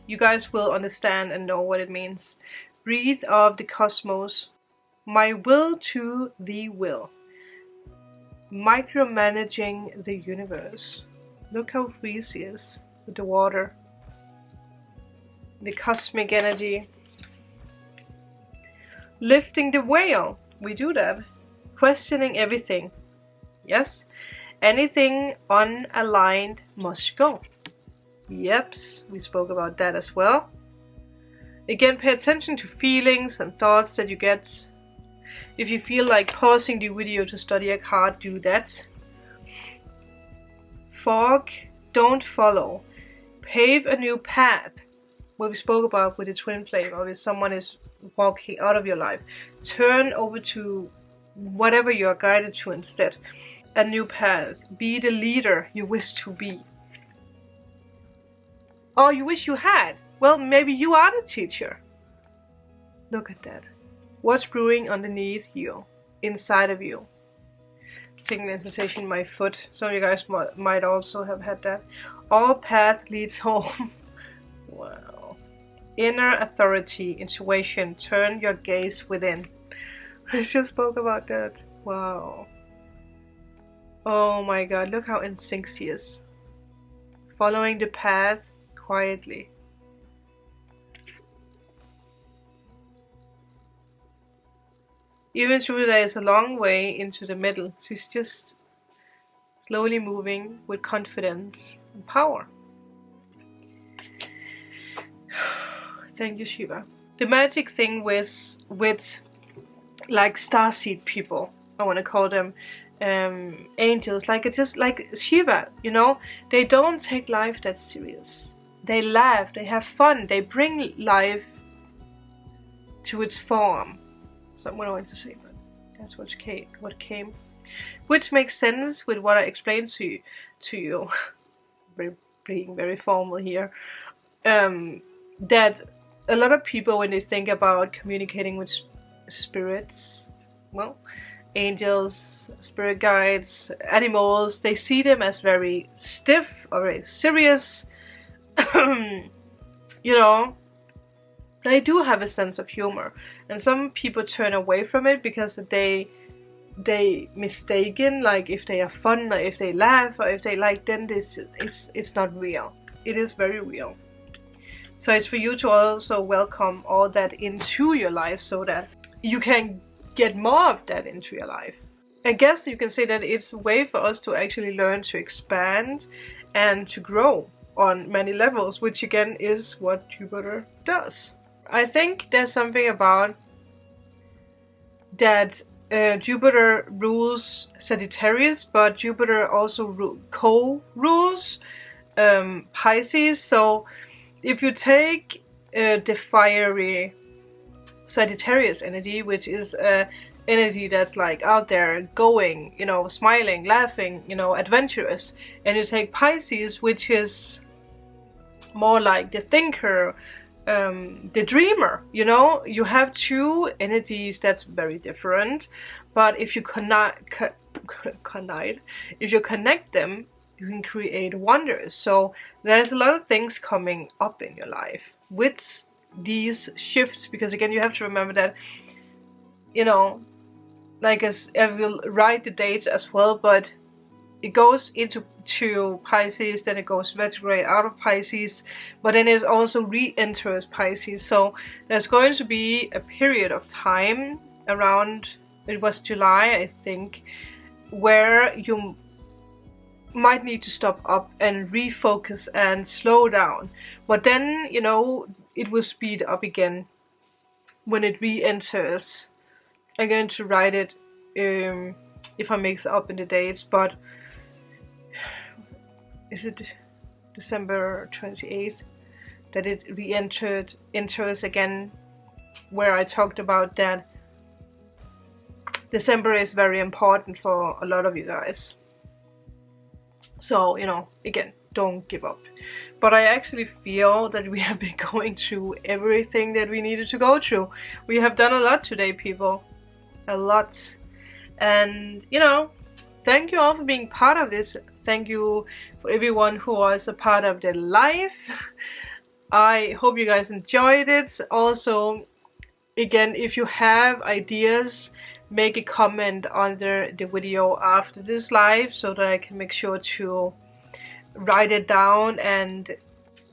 Speaker 1: You guys will understand and know what it means. Breathe of the cosmos. My will to the will. Micromanaging the universe. Look how free she is with the water. The cosmic energy. Lifting the veil. We do that. Questioning everything. Yes. Anything unaligned must go. Yep, we spoke about that as well. Again, pay attention to feelings and thoughts that you get. If you feel like pausing the video to study a card, do that. Fog, don't follow. Pave a new path. What we spoke about with the twin flame, or if someone is walking out of your life. Turn over to whatever you are guided to instead. A new path. Be the leader you wish to be. Or you wish you had. Well, maybe you are the teacher. Look at that. What's brewing underneath you, inside of you? Taking a sensation in my foot. Some of you guys might also have had that. All path leads home. Wow. Inner authority, intuition. Turn your gaze within. I just spoke about that. Wow. Oh my god, look how in sync she is. Following the path quietly. Even though there is a long way into the middle, she's just slowly moving with confidence and power. Thank you, Shiva. The magic thing with like starseed people, I want to call them angels, like it's just like Shiva, you know, they don't take life that serious. They laugh, they have fun, they bring life to its form. So I'm going to say, but that's what came. which makes sense with what I explained to you. Being very formal here. That a lot of people, when they think about communicating with spirits, well, angels, spirit guides, animals, they see them as very stiff or very serious. You know, they do have a sense of humor, and some people turn away from it because they mistaken, like, if they are fun or if they laugh or if they like, then it's not real. It is very real. So it's for you to also welcome all that into your life so that you can get more of that into your life. I guess you can say that it's a way for us to actually learn to expand and to grow on many levels, which again is what Jupiter does. I think there's something about that. Jupiter rules Sagittarius, but Jupiter also co-rules Pisces. So if you take the fiery Sagittarius energy, which is energy that's like out there, going, you know, smiling, laughing, you know, adventurous, and you take Pisces, which is more like the thinker, the dreamer, you know, you have two energies that's very different, but if you if you connect them, you can create wonders. So there's a lot of things coming up in your life with these shifts, because again, you have to remember that, you know, like, as I will write the dates as well, but it goes into Pisces, then it goes retrograde out of Pisces, but then it also re-enters Pisces. So there's going to be a period of time around, it was July, I think, where you might need to stop up and refocus and slow down. But then, you know, it will speed up again when it re-enters. I'm going to write it if I mix up in the dates, but is it December 28th that it enters again, where I talked about that December is very important for a lot of you guys. So, you know, again, don't give up. But I actually feel that we have been going through everything that we needed to go through. We have done a lot today, people. A lot. And, you know, thank you all for being part of this. Thank you for everyone who was a part of the live. I hope you guys enjoyed it. Also, again, if you have ideas, make a comment under the video after this live so that I can make sure to write it down and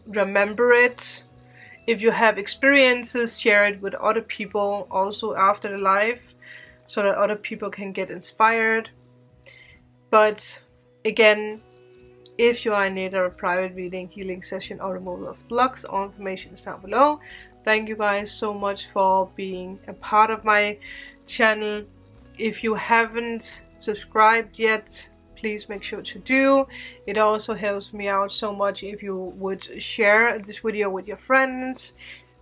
Speaker 1: remember it. If you have experiences, share it with other people also after the live so that other people can get inspired. But again, if you are in need of a private reading, healing session, or removal of blocks, all information is down below. Thank you guys so much for being a part of my channel. If you haven't subscribed yet, please make sure to do. It also helps me out so much if you would share this video with your friends,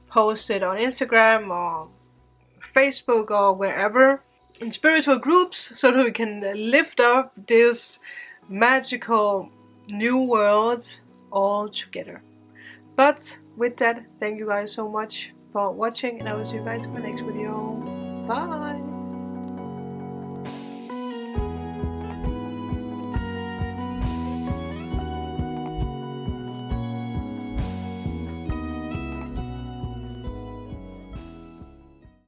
Speaker 1: post it on Instagram or Facebook or wherever, in spiritual groups, so that we can lift up this magical new world all together. But with that, thank you guys so much for watching, and I will see you guys in my next video. Bye!